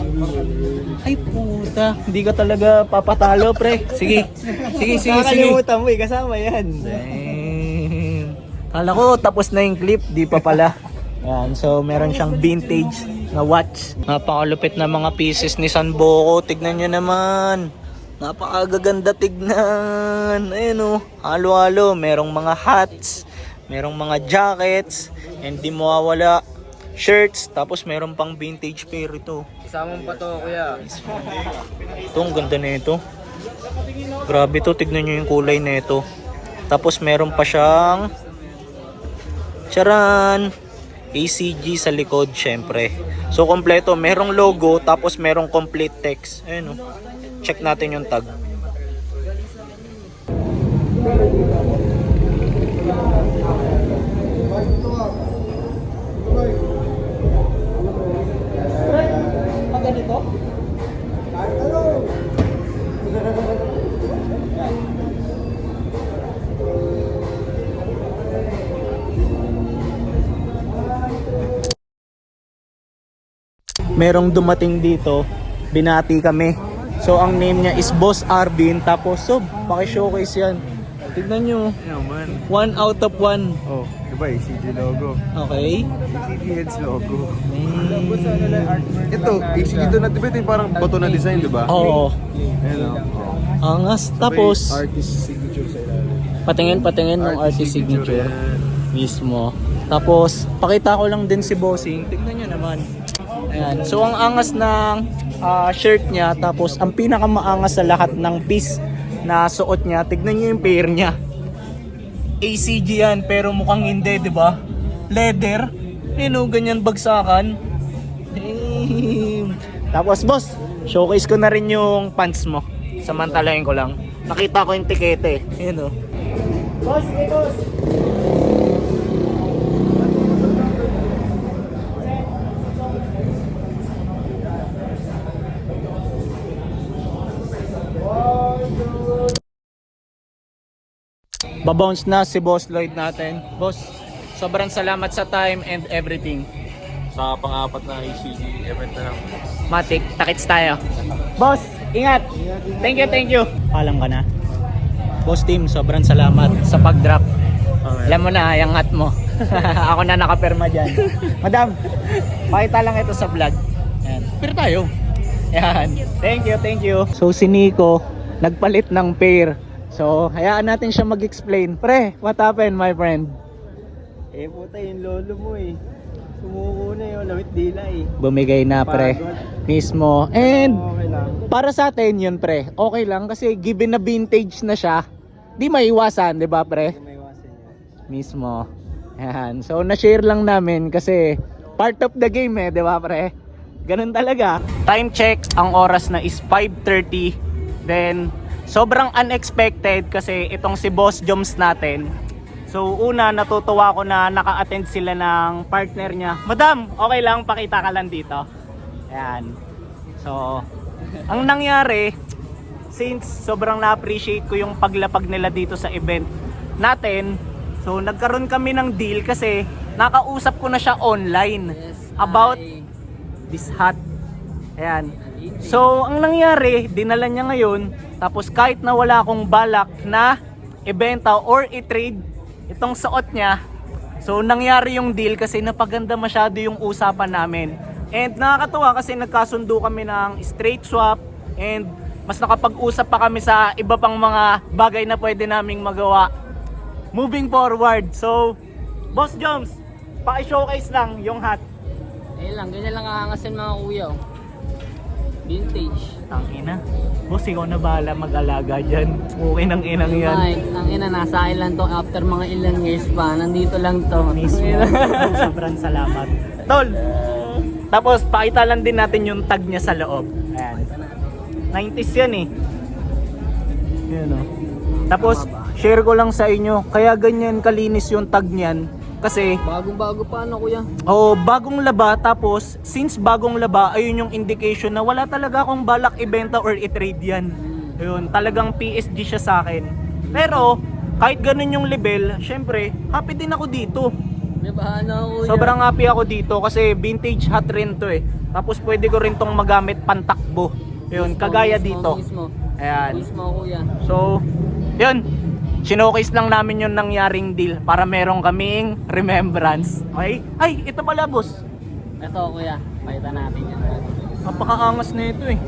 Ay, puta. Hindi ka talaga papatalo, pre. Sige. Nakakalimutan mo kasama yan. Damn. Kala ko tapos na yung clip, di pa pala. Yan, so meron siyang vintage na watch. Napakalupit na mga pieces ni San Boko. Tignan nyo naman. Napakagaganda tignan. Ayun halo-halo. Merong mga hats. Merong mga jackets. And di mawawala shirts. Tapos meron pang vintage pair ito. Isama pa to, kuya. Ito, ang ganda na ito. Grabe to, tignan nyo yung kulay na ito. Tapos meron pa siyang charan! ACG sa likod, syempre. So, kompleto. Merong logo, tapos merong complete text. Ayun check natin yung tag. merong dumating dito, binati kami. So ang name niya is Boss Arvin. Tapos Sob, paki-showcase yan. Tignan nyo. Yeah, man. 1 out of 1. Oh, diba ACG logo? Okay. ACG Heads logo. Tapos ano lang, artwork Ito, ACG ito na, diba ito yung parang bato na design, diba? Oo. Ayan o. Angas. Tapos, artist signature sa ilalim. patingin ng artist signature. Mismo. Tapos, pakita ko lang din si Bossing. Tignan nyo naman. Ayan. So, ang angas ng shirt niya. Tapos, ang pinakamaangas sa lahat ng piece na suot niya. Tignan nyo yung pair niya. ACG yan, pero mukhang hindi, di ba? Leather. Ganyan bagsakan. Damn. Tapos, boss, showcase ko na rin yung pants mo. Samantalahin ko lang. Nakita ko yung tikete. Ayan o. Boss, boss! Babounce na si Boss Lloyd natin. Boss, sobrang salamat sa time and everything. Sa pang-apat na ACG event na lang. Matik, takits tayo. Boss, ingat! Thank you. Palang ka na. Boss team, sobrang salamat sa pag-drop. Alam mo na, yung hat mo. Ako na nakaperma dyan. Madam, pakita lang ito sa vlog. Ayan. Pero tayo. Ayan. Thank you. So si Nico, nagpalit ng pair. So, hayaan natin siya mag-explain. Pre, what happened, my friend? Eh, puta, yung lolo mo eh. Sumuko na yun, lawit dila eh. Bumigay na, pre. Mismo. And, Okay lang. para sa atin yun, pre. Okay lang kasi given na vintage na siya, di maiwasan, di ba, pre? May iwasan yun. Mismo. Yan. So, na-share lang namin kasi part of the game eh, di ba, pre? Ganun talaga. Time check, ang oras na is 5:30. Then, sobrang unexpected kasi itong si Boss Joms natin. So una, natutuwa ko na naka-attend sila ng partner niya. Madam, okay lang, pakita ka lang dito. Ayan. So, ang nangyari, since sobrang na-appreciate ko yung paglapag nila dito sa event natin, so nagkaroon kami ng deal kasi nakausap ko na siya online about this hat. Ayan. So, ang nangyari, dinala niya ngayon. Tapos kahit na wala akong balak na ibenta or i-trade itong suot niya, so nangyari yung deal kasi napaganda masyado yung usapan namin. And nakakatuwa kasi nagkasundo kami ng straight swap and mas nakapag-usap pa kami sa iba pang mga bagay na pwede naming magawa moving forward. So, Boss Joms, paki-showcase lang yung hat. Ganyan lang kaangasin mga kuya. Oh. Vintage. Tangina. Boss, ikaw na bahala mag-alaga dyan. Okay ng inang yan. Ang ina, nasa island to after mga ilang years pa. Nandito lang to. Mismo. Sobrang salamat. Tol! Tapos, pakita lang din natin yung tag niya sa loob. Ayan. 90s yan eh. Ayan o. Tapos, share ko lang sa inyo. Kaya ganyan kalinis yung tag niyan. Kasi, Bagong-bago pa ano kuya. bagong laba. Tapos, since bagong laba, ayun yung indication na wala talaga akong balak ibenta or i-trade yan. Ayun, talagang PSG siya sa akin. Pero, kahit ganun yung level, syempre, happy din ako dito. Diba ano kuya? Sobrang happy ako dito kasi vintage hat rin to eh. Tapos pwede ko rin tong magamit pantakbo. Yun, kagaya dito. Mismo. Ayan. Mismo kuya. So, yun. Sinokase lang namin yung nangyaring deal para meron kaming remembrance. Okay? Ay, ito pala boss. Ito kuya. Pakita natin yan. Napakaangas na ito eh.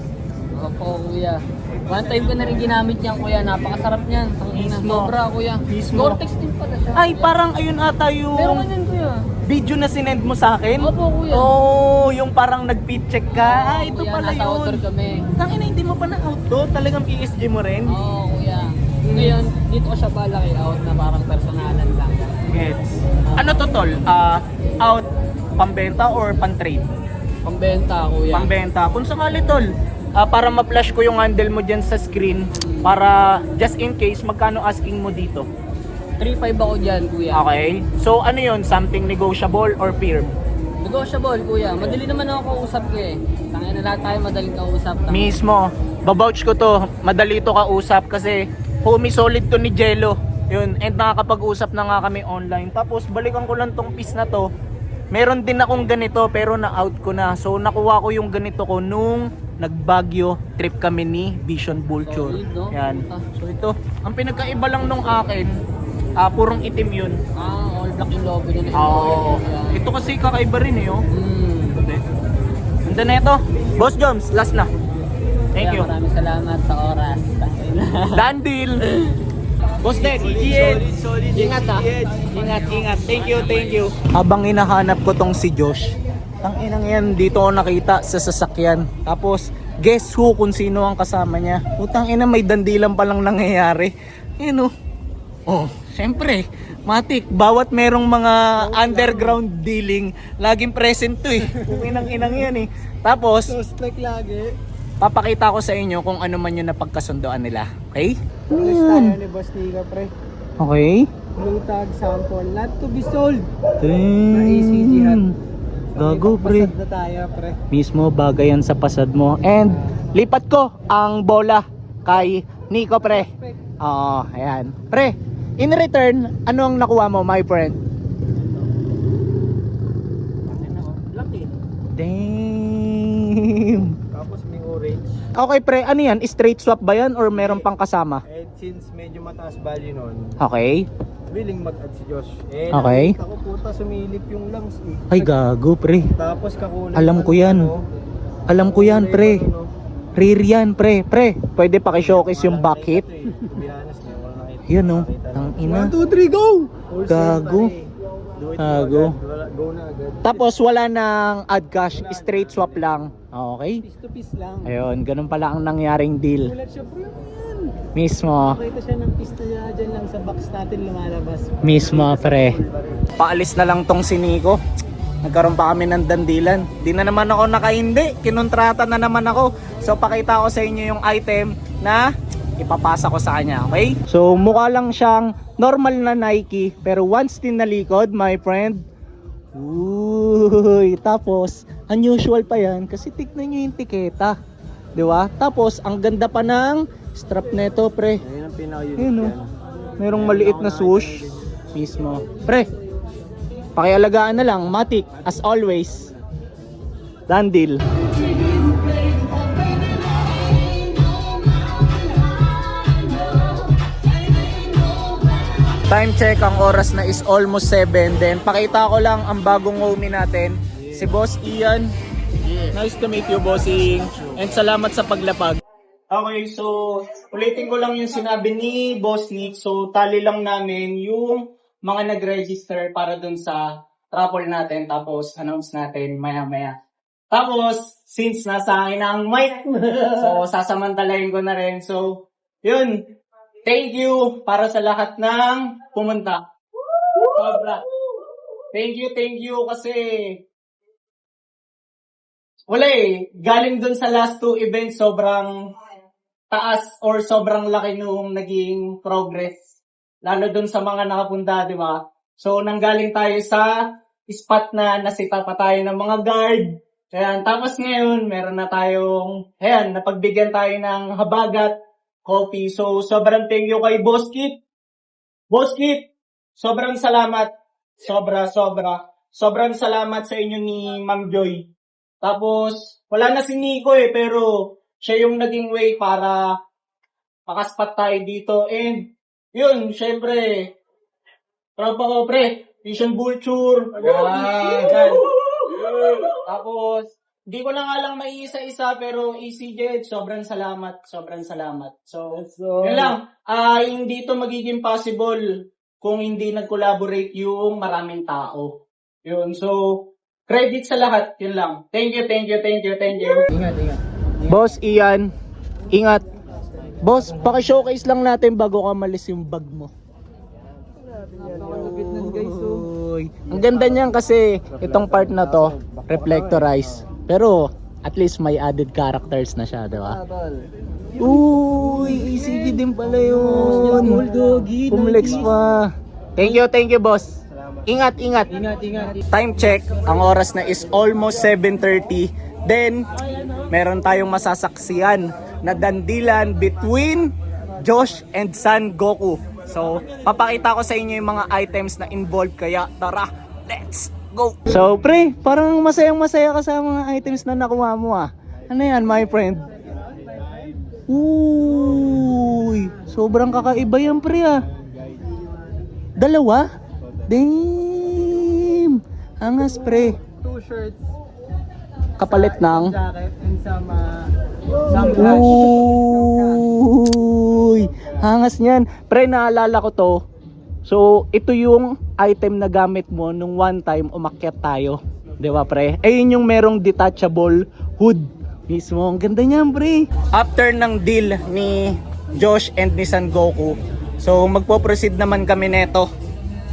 Opo kuya. One time ko na rin ginamit yan kuya. Napakasarap niyan. Ang ina. Mismo. Sobra kuya. Mismo. Gore-Tex din pala siya. Ay, parang ayun ata yung Pero ganyan kuya. video na sinend mo sa akin. Opo kuya. Oh, yung parang nag-fit check ka. Ah, ito Kuya, pala nasa outdoor yun. kami. Tangina, hindi mo pa na-out to. Talagang PSG mo rin. Oo kuya. Ngayon, dito ko siya balak i-out na parang personalan lang. Gets. Ano to tol? Out pambenta or pan-trade? Pambenta kuya. Pambenta. Kung sakali tol, para ma-flash ko yung handle mo dyan sa screen, para just in case, magkano asking mo dito? 3.5 ako dyan kuya. Okay. So ano yun? Something negotiable or firm? Negotiable kuya. Madali naman ako kausap ko eh. Tangina na lahat tayo madaling kausap. Mismo. Babouch ko to. Madali to kausap kasi homie solid to ni Jello. Yun. And nakakapag-usap na nga kami online. Tapos balikan ko lang tong piece na to. meron din akong ganito pero na-out ko na. So nakuha ko yung ganito ko nung nagbagyo trip kami ni Vision Vulture. Solid, no? Yan. So ito, ang pinagkaiba lang nung akin, purong itim yun. All black yung logo nila. Oo. Ito kasi kakaiba rin eh, oh. Ganda na ito. Boss Joms, last na. Thank you. Maraming salamat sa oras. Done deal. Boss Ned, solid. Ingat ha. Ingat. Thank you. Habang hinahanap ko tong si Josh, tanginang yan, dito ako nakita sa sasakyan. Tapos, guess who kung sino ang kasama niya? Putang ina, may dandilan palang nangyayari. Yun oh. Oh, syempre, matik, bawat merong mga underground dealing, laging present to eh. Inang yan eh. Tapos, Like lagi. papakita ko sa inyo kung ano man yung napagkasundoan nila. Okay? Alis tayo ni Boss Nika, pre. Okay. Blue tag sample, not to be sold. Damn. ACG hat. Gago, pre. Pasad na tayo, pre. Mismo, bagay yan sa pasad mo. And, lipat ko ang bola kay Nico, pre. Oo, ayan. Pre, in return, ano ang nakuha mo, my friend? Damn. Tapos may orange. Okay, pre, ano yan? Straight swap ba yan or meron pang kasama? And since medyo mataas value nun, Okay. willing mag-add si Josh. Eh, Okay. nakita ko puta sumilip yung lungs eh. Ay, gago, pre. Tapos kakulay. Alam ko yan. Alam ko yan, pre. Rare yan, pre. Pre, pwede paki-showcase yung back hit. Yun, no? Ang ina. 1, 2, 3, go! Gago. Gago. Go na agad. Tapos wala nang add cash, straight swap lang. Okay? Piece to piece lang. Ayun, ganun pala ang nangyaring deal. Ulat siya, bro. Mismo. Nakita siya ng pista niya dyan lang sa box natin lumalabas. Mismo, pre. Paalis na lang tong si Nico. Nagkaroon pa kami ng dandilan. Di na naman ako nakaindi. Kinontrata na naman ako. So pakita ko sa inyo yung item na ipapasa ko sa kanya. Okay? So mukha lang siyang normal na Nike. Pero once tinalikod, my friend. Uy, tapos unusual pa yan kasi tignan nyo yung tiketa. Di ba? Tapos ang ganda pa ng strap neto, pre. Ayun ang pinaka-unique Yun, no? yan. Merong maliit na swoosh. Mismo. Pre, pakialagaan na lang. Matic, as always. Done deal. Time check, ang oras na is almost 7. Then, pakita ko lang ang bagong homie natin. Si Boss Ian. Nice to meet you, bossing. And salamat sa paglapag. Okay, so ulitin ko lang yung sinabi ni Boss Nick. So tali lang namin yung mga nag-register para dun sa raffle natin. Tapos announce natin maya-maya. Tapos, since nasa akin na ang mic, so sasamantalahin ko na rin. So, yun. Thank you para sa lahat ng pumunta. Sobra. Thank you kasi wala eh. Galing dun sa last 2 events, sobrang taas or sobrang laki nung naging progress. Lalo dun sa mga nakapunta, di ba? So, nanggaling tayo sa spot na nasita pa tayo ng mga guard. Ayan, tapos ngayon, meron na tayong, ayan, napagbigyan tayo ng habagat, coffee. So, sobrang thank you kay Boss Kit. Boss Kit, sobrang salamat. Sobra. Sobrang salamat sa inyo ni Ma'am Joy. Tapos, wala na si Nico eh, pero siya yung naging way para makaspat tayo dito. And, yun, syempre, proud pa ko, pre. Vision Vulture. Ayan. Tapos, di ko na nga lang maiisa-isa, pero ECJ, sobrang salamat. So, yun lang. Hindi to magiging possible kung hindi nag-collaborate yung maraming tao. Yun, so, credit sa lahat, yun lang. Thank you. Ingat. Boss Ian, ingat. Boss, paki-showcase lang natin bago ka malis yung bag mo. Napakalupit nun, guys. So, Uy, ang ganda niyan kasi itong part na to, reflectorize. Pero at least may added characters na siya, di ba? Uy, ECG din pala yun. Pumlex pa. Thank you, boss. Ingat. Time check, ang oras na is almost 7:30. Then, meron tayong masasaksiyan na dandilan between Josh and San Goku. So, papakita ko sa inyo yung mga items na involved, kaya tara, let's Go! So, pre, parang masayang-masaya ka sa mga items na nakuha mo ah. Ano yan, my friend? Uy, sobrang kakaiba yan, pre ah. Dalawa? Damn! Angas, pre. 2 shirts, Kapalit ng... jacket, and some cash. Uy! Hangas niyan. Pre, naalala ko to. So, ito yung item na gamit mo nung one time umakyat tayo. Di ba, pre? Ayun yung merong detachable hood mismo. Ang ganda niyan, pre. After ng deal ni Josh and ni San Goku, so magpo-proceed naman kami neto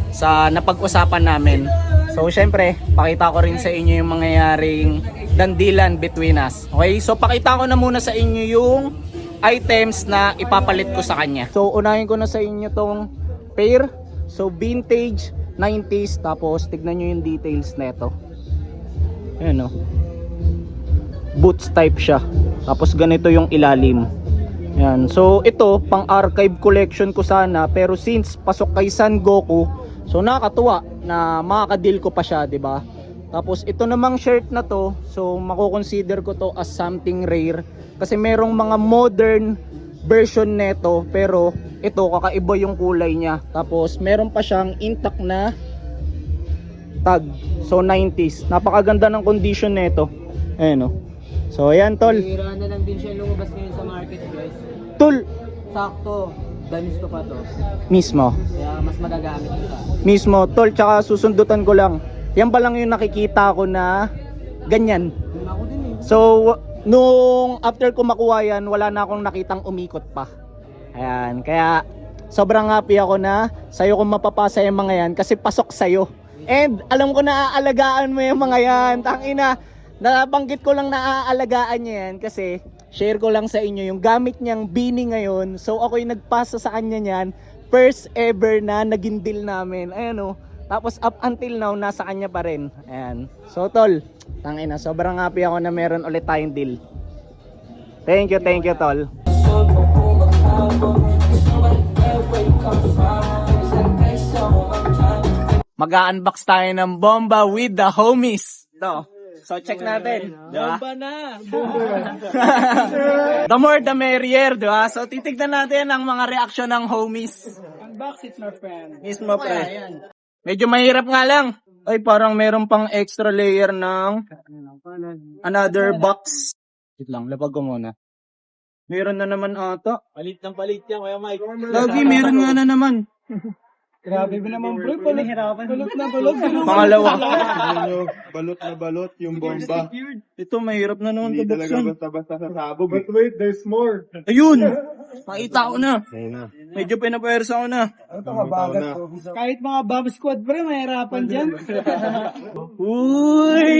sa napag-usapan namin. So, syempre, pakita ko rin sa inyo yung mangyayaring dandilan between us. Okay? So, pakita ko na muna sa inyo yung items na ipapalit ko sa kanya. So, unahin ko na sa inyo tong pair. So, vintage 90s. Tapos, tignan nyo yung details neto. Ayan o. Boots type siya. Tapos, ganito yung ilalim. Ayan. So, ito, pang archive collection ko sana. Pero since pasok kay San Goku, so nakakatuwa na makakadil ko pa siya, 'di ba? Tapos ito namang shirt na to, so mako-consider ko to as something rare kasi merong mga modern version neto pero ito kakaiba yung kulay niya. Tapos meron pa siyang intact na tag. So 90s. Napakaganda ng condition nito. Ayan oh. So ayan tol. Hira na lang din siya lumabas ngayon sa market, guys. Tol Sakto, danis ko pa to. mismo. Kaya mas magagamit ito. Mismo tol, tsaka susundutan ko lang. Yan pa lang yung nakikita ko na ganyan. Ako din eh. So, nung after ko makuha yan, wala na akong nakitang umikot pa. Ayan, kaya sobrang happy ako na sa'yo kung mapapasa yung mga yan kasi pasok sa'yo. And alam ko na aalagaan mo yung mga yan. Tangina, nabanggit ko lang na aalagaan niya yan kasi share ko lang sa inyo yung gamit niyang Beanie ngayon. So ako yung nagpasa sa kanya niyan. First ever na naging deal namin. Ayan o. Tapos up until now, nasa kanya pa rin. Ayan. So tol, tangina, sobrang happy ako na meron ulit tayong deal. Thank you, tol. Mag-unbox tayo ng bomba with the homies. Ito. So check natin. Diba? Bomba na! The more the merrier, diba? So titignan natin ang mga reaksyon ng homies. Unbox it, my friend. Mismo pre. Medyo mahirap nga lang. Ay, parang meron pang extra layer ng another box. Wait lang, lapag ko muna. Meron na naman ata. Palit ng palit yan, Kuya Mike. Lagi, meron nga na naman. Grabe ba naman, bro? Balot na balot. Pangalawa. Balot na balot yung bomba. Ito, mahirap na naman Hindi ito talaga buksan. basta-basta sasabog. But wait, there's more. Ayun! Makita ko na. Ayun na. Medyo pinapersa ko na. Kahit mga bomb squad, bro, mahirapan dyan. Uy!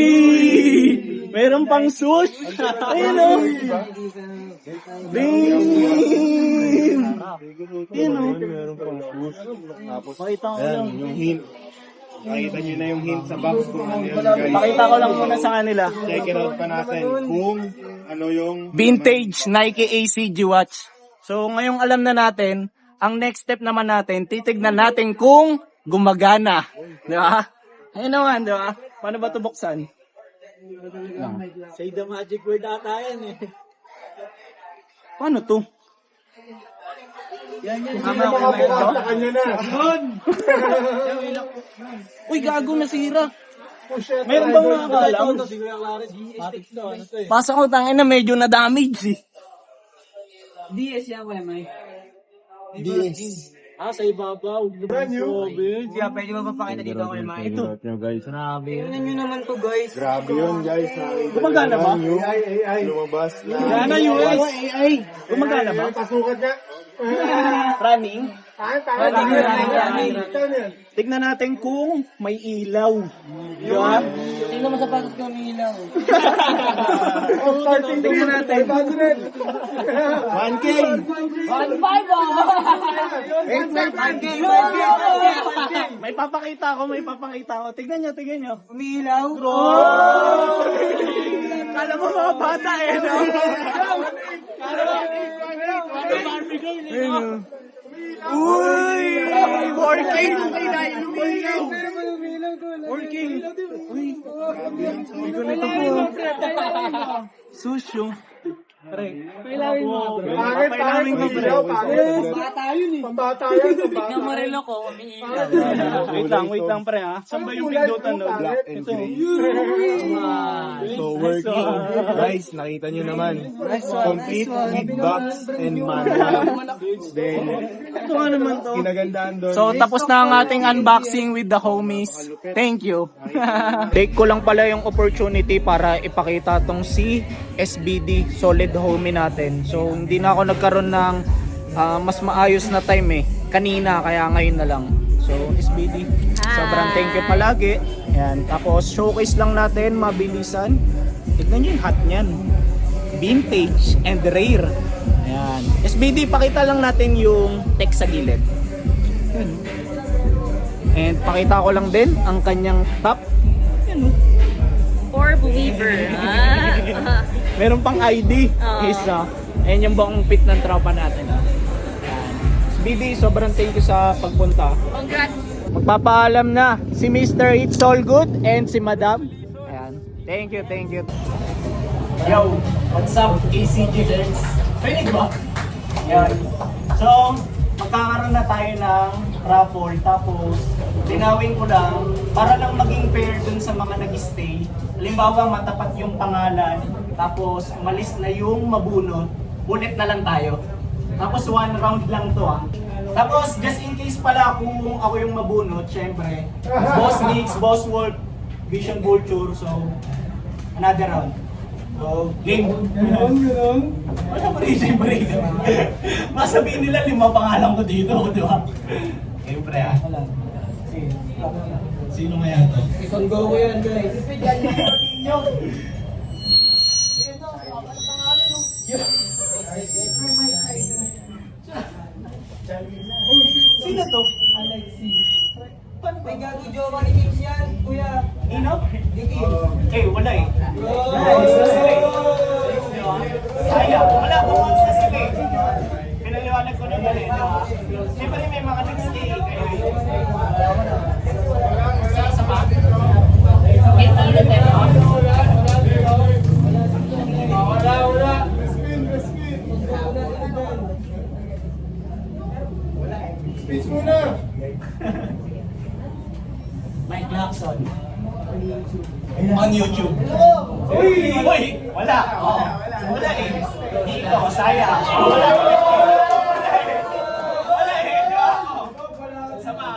Meron pang sush! Ayun o! Damn! Ayun o! Meron pang push. Tapos, Pakita ko ayan, lang. yung hint. Nakita nyo na yung hint sa box kung ano yun, guys. Pakita ko lang muna sa kanila. Check it out pa natin kung ano yung Vintage Nike ACG watch. So ngayong alam na natin, ang next step naman natin, titignan natin kung gumagana. Di ba? Ayun naman, di ba? Paano ba ito buksan? Say the magic word ata yan eh. Paano to? sa kanya na. Uy, gago, nasira. Meron bang nakakalam? Basa ko, tangin na medyo na-damage eh. DS yan, Kuya Mike. Ah, sa ibabaw. Brand new. Kaya pwede mo papakita dito, Kuya Mike. Ito. Guys. Tingnan nyo naman to, guys. Grabe yun, guys. Gumagana ba? Lumabas na. Gana US. Gumagana ba? Pasukat nga. Running? Running. Tignan natin kung may ilaw. Diba? Sino mo sapatos ko ng ilaw? Tignan natin. 1K. 1.5 May papakita ko. Tignan nyo. Umiilaw? Kala mo mga bata eh, no? Uy! 4K! Working! Uy! Sabi ko nito po. Susyo. Kailangan mo. Kailangan ko pre. Bata yun eh. Pambata yan. Tignan mo rin ako, umiilan. Wait lang pre ha. Saan ba yung pindutan no? Ito. So working. Guys, nakita nyo naman. Complete with box and manual. Then, Ito nga naman to. kinagandaan doon. So tapos na ang ating unboxing with the homies. Thank you. Take ko lang pala yung opportunity para ipakita tong si SBD solid homie natin. So hindi na ako nagkaroon ng mas maayos na time kanina, kaya ngayon na lang. So SBD, sobrang thank you palagi. Ayan. Tapos showcase lang natin, mabilisan. Tignan nyo yung hat nyan. Vintage and rare. Ayan. SBD, pakita lang natin yung text sa gilid. Ayan. And pakita ko lang din ang kanyang top. Ayan. For believer. Meron pang ID. Isa. Ayan yung buong pit ng tropa natin. Ayan. SBD, sobrang thank you sa pagpunta. Congrats. Magpapaalam na si Mr. It's All Good and si Madam. Ayan. Thank you, thank you. Yo, what's up ACG Heads? Pwede ba? Yan. So, magkakaroon na tayo ng raffle. Tapos, linawin ko lang para lang maging fair dun sa mga nag-stay. Halimbawa, matapat yung pangalan. Tapos, malis na yung mabunot. Ulit na lang tayo. Tapos, one round lang to Tapos, just in case pala kung ako yung mabunot, syempre, Boss Nicks, Boss Wolf, Vision Vulture, so, another round. So, game. Wala pa rin siyempre. Masabihin nila 5 pangalan ko dito, di ba? Siyempre Wala. Sino kaya to? Isang go ko yan, guys. Sino to? May gagi jowa ni James yan, kuya. Ino? Diki. Wala Sayang, wala po sa sige. Pinaliwanag ko naman di ba? Siyempre may mga nag-stay kayo Isa pa? Kita ulit Wala. Speech muna! Mike Lacson. On YouTube. Uy! Wala! Wala Dito, sayang. Wala Sama.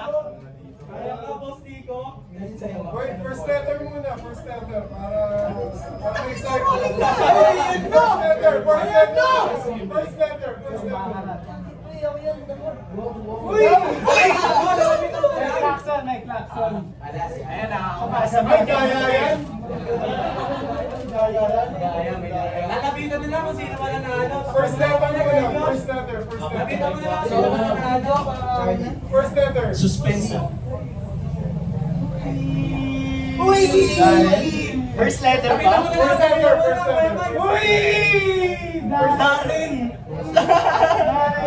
Wait, first letter muna, first letter. Para excited. First letter. Mike Lacson. Ayan na, ako pa. Ay, kaya yan? Lalapitan nila kung sino wala na ano. First letter muna, first letter. Lalapitan mo nila kung sino wala na ano. First letter. Suspense. Uy! First letter ba? First letter. Uy! Darren!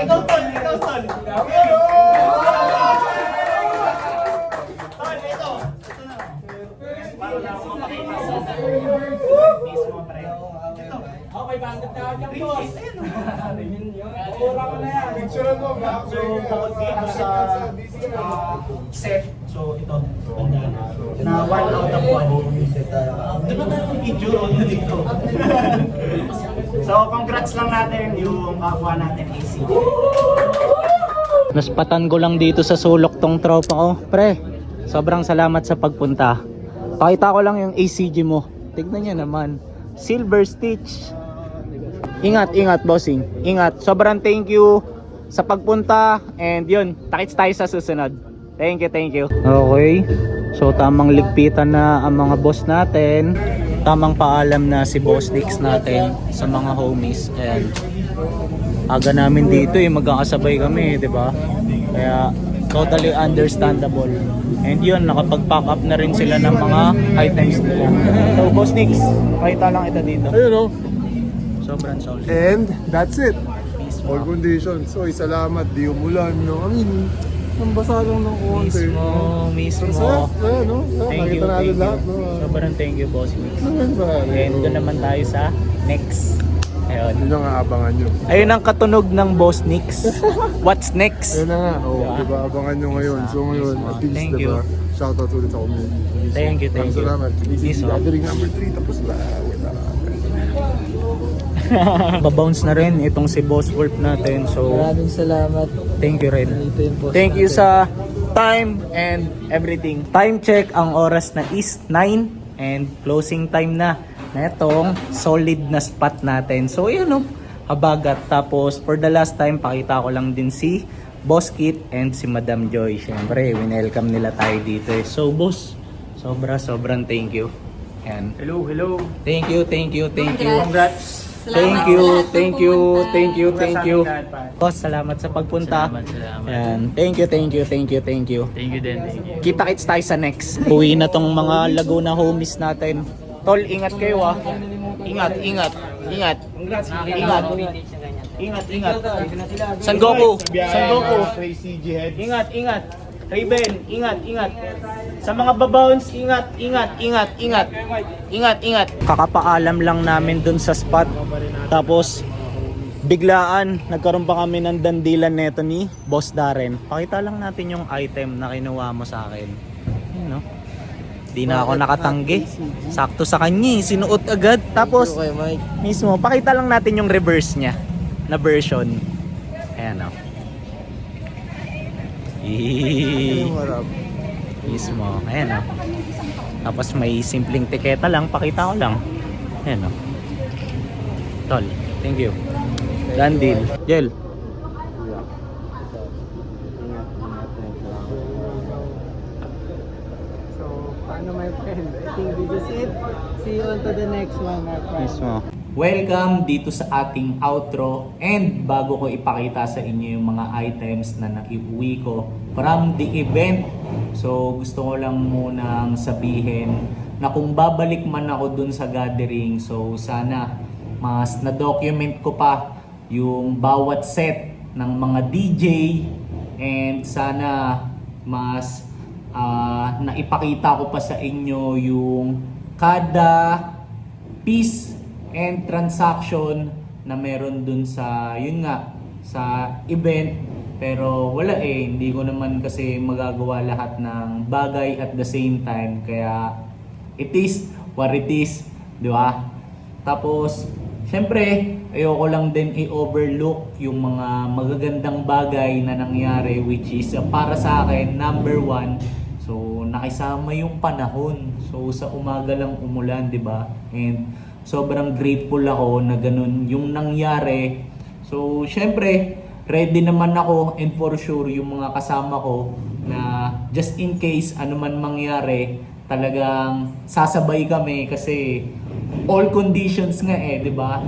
Ikaw, Tol. Tol, ito. Para lang ako makita sa mismo, pre. Ito. Okay, bandit na ako dyan, boss. Mura ko na yan. Picture mo, So, bukod dito sa set, so ito, tandaan, na 1 out of 1. Diba na yung video na dito? So, congrats lang natin yung kakuha natin AC. Naspatan ko lang dito sa sulok tong tropa ko. Pre, sobrang salamat sa pagpunta. Pakita ko lang yung ACG mo. Tignan nyo naman. Silver Stitch. Ingat, bossing. Ingat. Sobrang thank you sa pagpunta. And yun, takits tayo sa susunod. Thank you. Okay. So, tamang ligpitan na ang mga boss natin. Tamang paalam na si Boss Dix natin sa mga homies. Ayan. Aga namin dito magkakasabay kami, di ba? Kaya, totally understandable. And yun, nakapag-pack up na rin sila ng mga items nila. So, Boss Dix, pakita lang ito dito. Ayun o. Sobrang solid. And that's it. All conditions. So, salamat. Di umulan, no? I mean, Ang basa lang ng konti. Mismo. Saya, no? Thank you, Nakita natin thank you. lahat, no? Sobrang thank you, Boss Mix. Naman pare. And doon naman tayo sa next. Ayun. Yun ang aabangan nyo. Ayun ang katunog ng Boss Nix. What's next? Ayun na nga, Diba? diba, abangan nyo ngayon. So ngayon, at least, Thank diba, you. shoutout ulit sa community. Thank you, thank Maraming you. salamat. ACG Mismo. Gathering number 3, tapos na. Wala. Babounce na rin itong si Boss Wolf natin. So, Maraming salamat. thank you rin. Ito yung post Thank you natin. sa time and everything. Time check, ang oras na is 9 and closing time na netong solid na spot natin. So, yun o, habagat. Tapos, for the last time, pakita ko lang din si Boss Kit and si Madam Joy. Siyempre, winelcome nila tayo dito eh. So, boss, sobrang thank you. Ayan. Hello. Thank you. Congrats. Thank you. Lahat, pare. Boss, salamat sa pagpunta. Salamat. Ayan. Thank you. Thank you din. Kita-kits tayo sa next. Uwi na tong mga Laguna homies natin. Tol, ingat kayo ah. Ingat. San Goku. Kay CG Heads. Ingat. Raven, ingat. Sa mga babounce, ingat. Kakapaalam lang namin dun sa spot. Tapos, biglaan, nagkaroon pa kami ng dandilan neto ni Boss Darren. Pakita lang natin yung item na kinuha mo sa akin. Yun, no? Di na ako nakatanggi. Sakto sa kanya, sinuot agad. Tapos, Okay, Mike. mismo, pakita lang natin yung reverse niya na version. Ayan, no? Mismo. Ayan, no? Tapos may simpleng tiketa lang, pakita ko lang. Ayan, no? Tol, thank you. Done deal. Jel. So, paano my friend? I think this is it. See you on to the next one, my friend. Mismo. Welcome dito sa ating outro, and bago ko ipakita sa inyo yung mga items na naiuwi ko from the event, so gusto ko lang munang sabihin na kung babalik man ako dun sa gathering, so sana mas na-document ko pa yung bawat set ng mga DJ, and sana mas naipakita ko pa sa inyo yung kada piece and transaction na meron dun sa, yun nga, sa event. Pero wala eh, hindi ko naman kasi magagawa lahat ng bagay at the same time. Kaya it is what it is, di ba? Tapos, syempre, ayoko lang din i-overlook yung mga magagandang bagay na nangyari, which is para sa akin, number one, so nakisama yung panahon. So sa umaga lang umulan, di ba? And sobrang grateful ako na ganun yung nangyari. So, syempre, ready naman ako, and for sure yung mga kasama ko na just in case ano man mangyari, talagang sasabay kami kasi all conditions nga eh, di ba?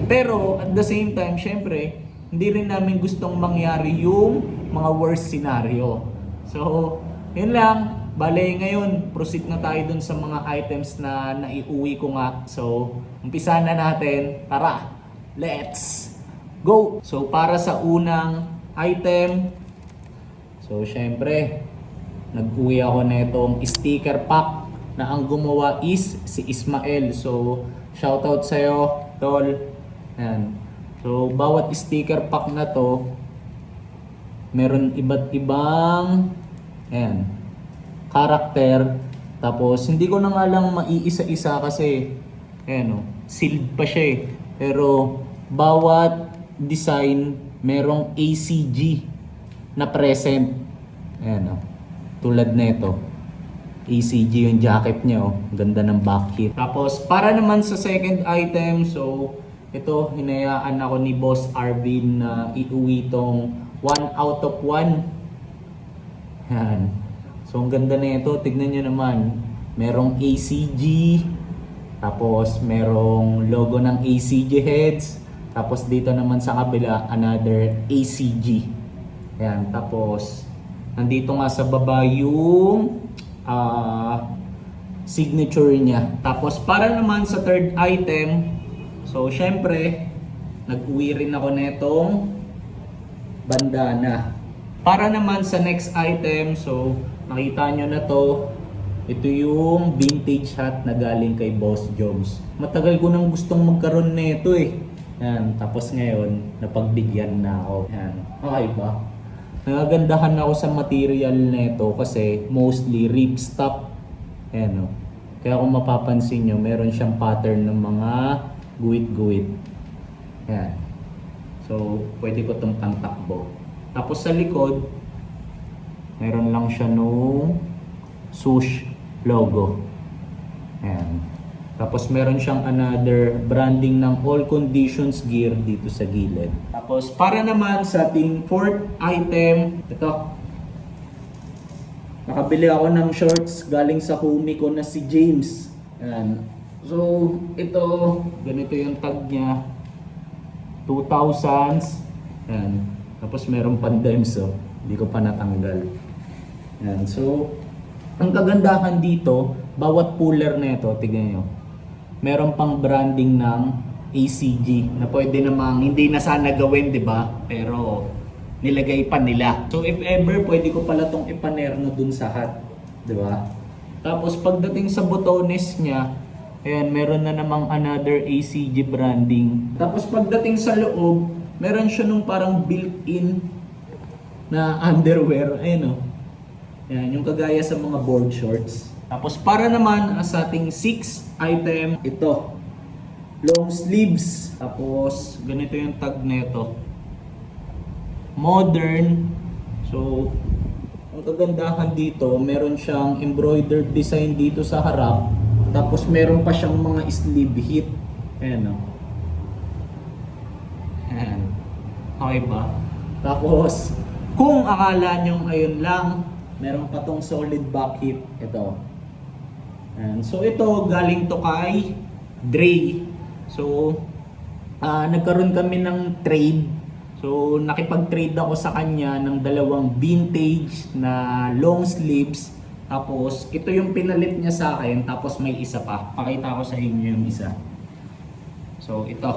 Pero at the same time, syempre, hindi rin namin gustong mangyari yung mga worst scenario. So, yun lang. Bale, ngayon, proceed na tayo dun sa mga items na naiuwi ko nga. So, umpisa na natin. Tara, let's go! So, para sa unang item, so, syempre, nag-uwi ako na itong sticker pack na ang gumawa is si Ismael. So, shoutout sa'yo, tol. Ayan. So, bawat sticker pack na to, meron iba't ibang, ayan, karakter. Tapos hindi ko na nga lang maiisa-isa kasi sealed pa siya eh. Pero bawat design merong ACG na present. Ayan, tulad nito. ACG yung jacket niya, ganda ng back hit. Tapos para naman sa second item, so ito hinayaan ako ni Boss Arvin na iuwi tong 1 out of 1. Yan. So, ang ganda na ito. Tignan nyo naman. Merong ACG. Tapos, merong logo ng ACG heads. Tapos, dito naman sa kabila, another ACG. Ayan. Tapos, nandito nga sa baba yung signature niya. Tapos, para naman sa third item, so, syempre, nag-uwi rin ako netong bandana. para naman sa next item, so nakita nyo na to. Ito yung vintage hat na galing kay Boss Joms. Matagal ko nang gustong magkaroon nito eh. Yan, tapos ngayon, napagbigyan na ako. Yan, okay ba? Nagagandahan ako sa material nito kasi mostly ripstop. Yan o. Kaya kung mapapansin nyo, meron siyang pattern ng mga guwit-guwit. Yan. So, pwede ko itong pantakbo. Tapos sa likod, meron lang siya nung swoosh logo. Ayan. Tapos meron siyang another branding ng All Conditions gear dito sa gilid. Tapos para naman sa ating fourth item, ito. Nakabili ako ng shorts galing sa homie ko na si James. Ayan. So, ito, ganito yung tag niya. 2000s. Ayan. Tapos meron pandimes, oh. Hindi ko pa natanggal. Ayan. So, ang kagandahan dito, bawat puller na ito, tignan nyo, meron pang branding ng ACG na pwede namang hindi na sana gawin, di ba? Pero nilagay pa nila. So if ever, pwede ko pala tong ipanerno dun sa hat, di ba? Tapos pagdating sa botones niya, ayan, meron na namang another ACG branding. Tapos pagdating sa loob, meron siya nung parang built-in na underwear, ayun, oh. Yan, yung kagaya sa mga board shorts. Tapos para naman sa ating 6th item, ito. Long sleeves. Tapos ganito yung tag nito. Modern. So, ang kagandahan dito, meron siyang embroidered design dito sa harap. Tapos meron pa siyang mga sleeve hit. Ayan, oh. Ayan. Okay ba? Tapos, kung akala nyo ayun lang, meron pa tong solid back hip. Ito. And so ito galing to kay Dre. So nagkaroon kami ng trade. So nakipag-trade ako sa kanya ng dalawang vintage na long sleeves. Tapos ito yung pinalit niya sa akin. Tapos may isa pa. Pakita ko sa inyo yung isa. So ito.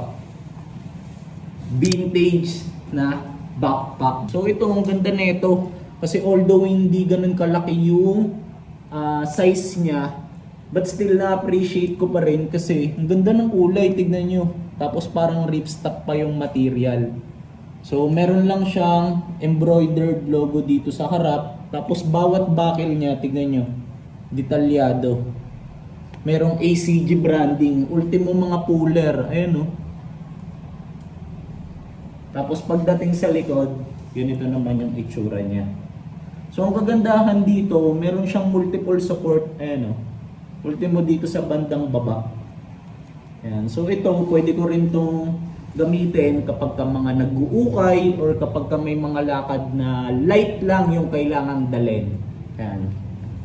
Vintage na backpack. So ito ang ganda nito. Kasi although hindi ganun kalaki yung size niya, but still na-appreciate ko pa rin kasi ang ganda ng kulay, tignan nyo. Tapos parang ripstop pa yung material. So meron lang siyang embroidered logo dito sa harap. Tapos bawat buckle niya, tignan nyo, detalyado. Merong ACG branding, ultimo mga puller, ayun, oh. Tapos pagdating sa likod, ganito naman yung itsura niya. So ang kagandahan dito, meron siyang multiple support, ayan, oh. Ultimo dito sa bandang baba. Ayan. So ito, pwede ko rin itong gamitin kapag ka mga nag-uukay or kapag ka may mga lakad na light lang yung kailangang dalhin. Ayan.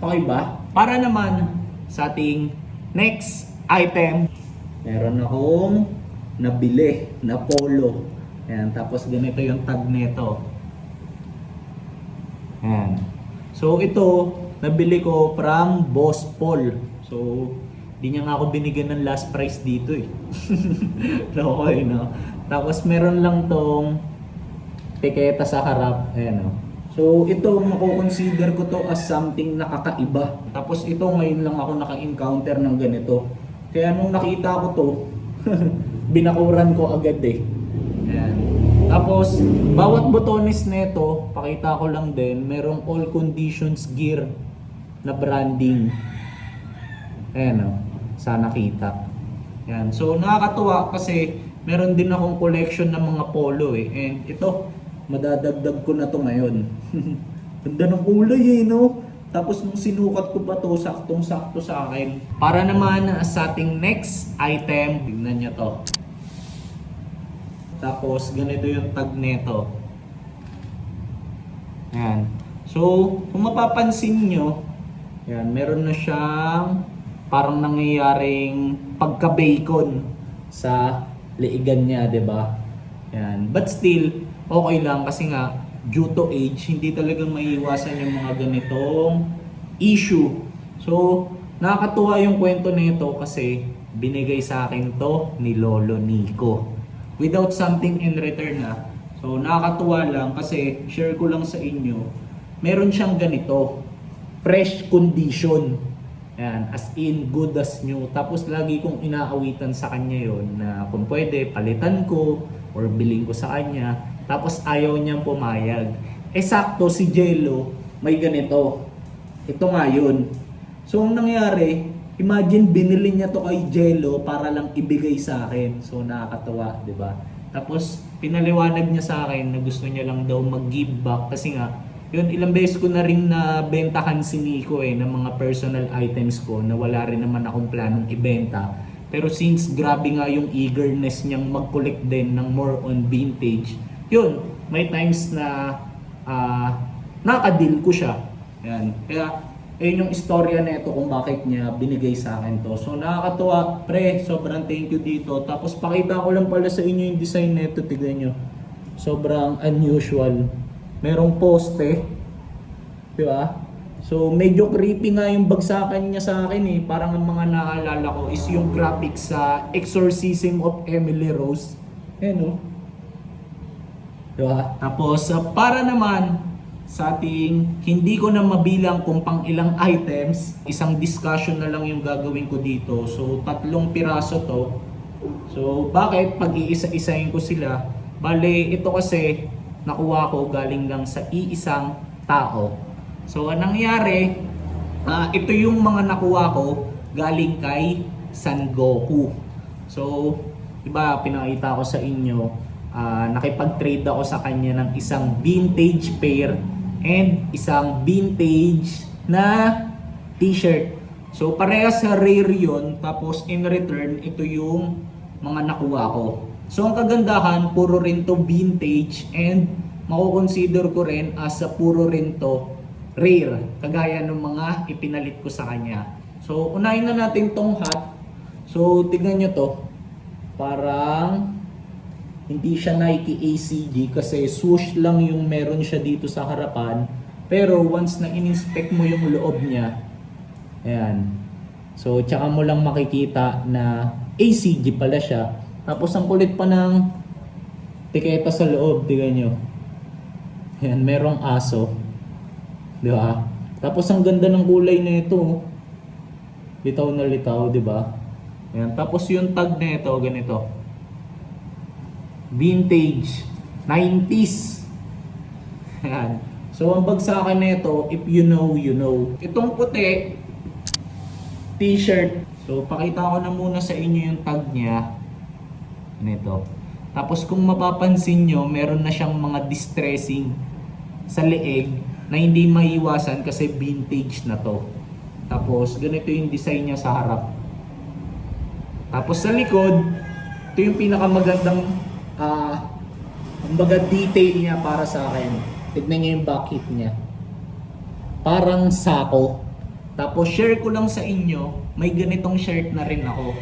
Okay ba? Para naman sa ating next item, meron akong nabili na polo. Ayan. Tapos ganito yung tag nito. Ayan. So ito, nabili ko from Boss Paul. So, di niya nga ako binigyan ng last price dito eh. Okay, no? Tapos meron lang tong tiketa sa harap. Ayan, no? So ito, mako-consider ko to as something nakakaiba. Tapos ito, ngayon lang ako naka-encounter ng ganito. Kaya nung nakita ko to, binakuran ko agad eh. Ayan. Tapos, bawat botones nito, pakita ko lang din, merong All Conditions gear na branding. Ayan, o. Sana kita. Ayan. So, nakakatuwa kasi meron din akong collection ng mga polo eh. And ito, madadagdag ko na to ngayon. Ganda ng kulay eh, no? Tapos nung sinukat ko pa to, saktong-sakto sa akin. Para naman sa ating next item, tignan nyo to. Tapos ganito yung tag nito. Ayan. So, kung mapapansin nyo, ayan, meron na siyang parang nangyayaring pagka-bacon sa liigan niya, 'di ba? Ayan. But still, okay lang kasi nga due to age, hindi talagang maiiwasan yung mga ganitong issue. So, nakakatuwa yung kwento nito kasi binigay sa akin to ni Lolo Nico. Without something in return na. So nakakatuwa lang kasi share ko lang sa inyo, meron siyang ganito, fresh condition. Yan, as in good as new. Tapos lagi kong inaawitan sa kanya yon na kung pwede palitan ko or bilhin ko sa kanya. Tapos ayaw niyang pumayag. Sakto si Jello may ganito. Ito nga yun. So ang nangyari, imagine binili niya to kay Jello para lang ibigay sa akin. So nakakatawa, 'di ba? Tapos pinaliwanag niya sa akin na gusto niya lang daw mag-give back kasi nga yun, ilang beses ko na rin nabentahan si Nico ng mga personal items ko na wala rin naman akong planong ibenta. Pero since grabe nga yung eagerness niyang mag-collect din ng more on vintage, yun, may times na nakadeal ko siya. Yan. Kaya, yun yung istorya nito kung bakit niya binigay sa akin to. So nakakatuwa, pre, sobrang thank you dito. Tapos pakita ko lang pala sa inyo yung design nito, tignan nyo. Sobrang unusual. Merong poste, di ba? So medyo creepy nga yung bagsakan niya sa akin Parang ang mga naalala ko is yung graphics sa Exorcism of Emily Rose. Di ba? Tapos para naman sa ating hindi ko na mabilang kung pang ilang items, isang discussion na lang yung gagawin ko dito. So 3 piraso to. So bakit pag-iisa-isahin ko sila? Bale, ito kasi nakuha ko galing lang sa iisang tao. So anong nangyari, ito yung mga nakuha ko galing kay San Goku. So, diba, pinakita ko sa inyo, nakipag-trade ako sa kanya ng isang vintage pair and isang vintage na t-shirt. So parehas sa rare yun, tapos in return, ito yung mga nakuha ko. So ang kagandahan, puro rin to vintage and mako-consider ko rin as puro rin to rare. Kagaya ng mga ipinalit ko sa kanya. So unahin na natin tong hat. So tignan nyo to. Parang hindi siya Nike ACG kasi swoosh lang yung meron siya dito sa harapan. Pero once na in-inspect mo yung loob niya, ayan. So tsaka mo lang makikita na ACG pala siya. Tapos ang kulit pa ng tiketa sa loob, tignan nyo. Ayan, merong aso. Di ba? Tapos ang ganda ng kulay na ito. Litaw na litaw, di ba? Ayan, tapos yung tag na ito, ganito. Vintage 90s. Ayan. So ang bagsakan na ito, if you know, you know. Itong puti, t-shirt. So pakita ko na muna sa inyo yung tag niya. Nito. Tapos kung mapapansin nyo, meron na siyang mga distressing sa leeg na hindi maiwasan kasi vintage na to. Tapos ganito yung design niya sa harap. Tapos sa likod, ito yung pinakamagandang kumbaga detail niya para sa akin. Tignan niyo yung back niya. Parang sako. Tapos share ko lang sa inyo, may ganitong shirt na rin ako.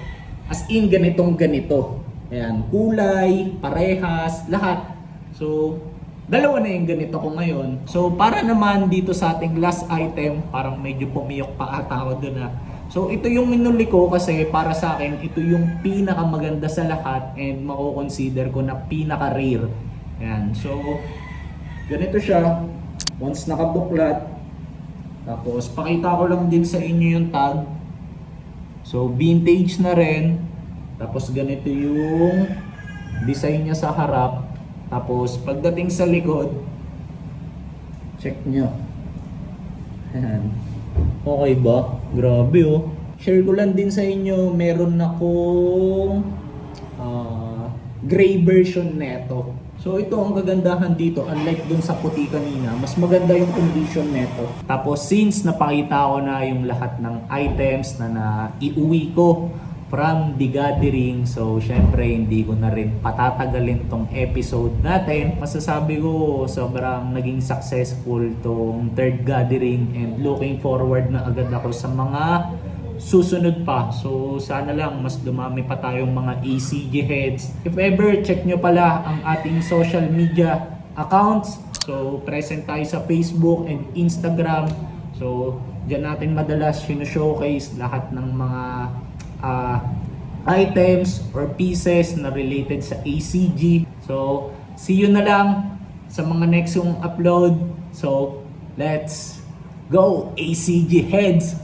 As in ganitong ganito. Ayan, kulay, parehas, lahat. So, dalawa na yung ganito ko ngayon. So, para naman dito sa ating last item, parang medyo pumiyok pa ata ako dun So, ito yung minuli ko kasi para sa akin, ito yung pinakamaganda sa lahat and mako-consider ko na pinaka-rare. Ayan, so, ganito siya. Once nakabuklat, tapos pakita ko lang din sa inyo yung tag. So, vintage na rin. Tapos ganito yung design niya sa harap. Tapos pagdating sa likod, check nyo. Ayan. Okay ba? Grabe oh. Share ko lang din sa inyo, meron akong gray version neto. So ito ang kagandahan dito, unlike dun sa puti kanina, mas maganda yung condition neto. Tapos since napakita ko na yung lahat ng items na naiuwi ko from the gathering, so syempre hindi ko na rin patatagalin tong episode natin. Masasabi ko sobrang naging successful tong third gathering and looking forward na agad ako sa mga susunod pa. So sana lang mas dumami pa tayong mga ACG heads. If ever, check nyo pala ang ating social media accounts. So present tayo sa Facebook and Instagram. So dyan natin madalas showcase lahat ng mga items or pieces na related sa ACG. So See you na lang sa mga next yung upload. So, let's go ACG heads!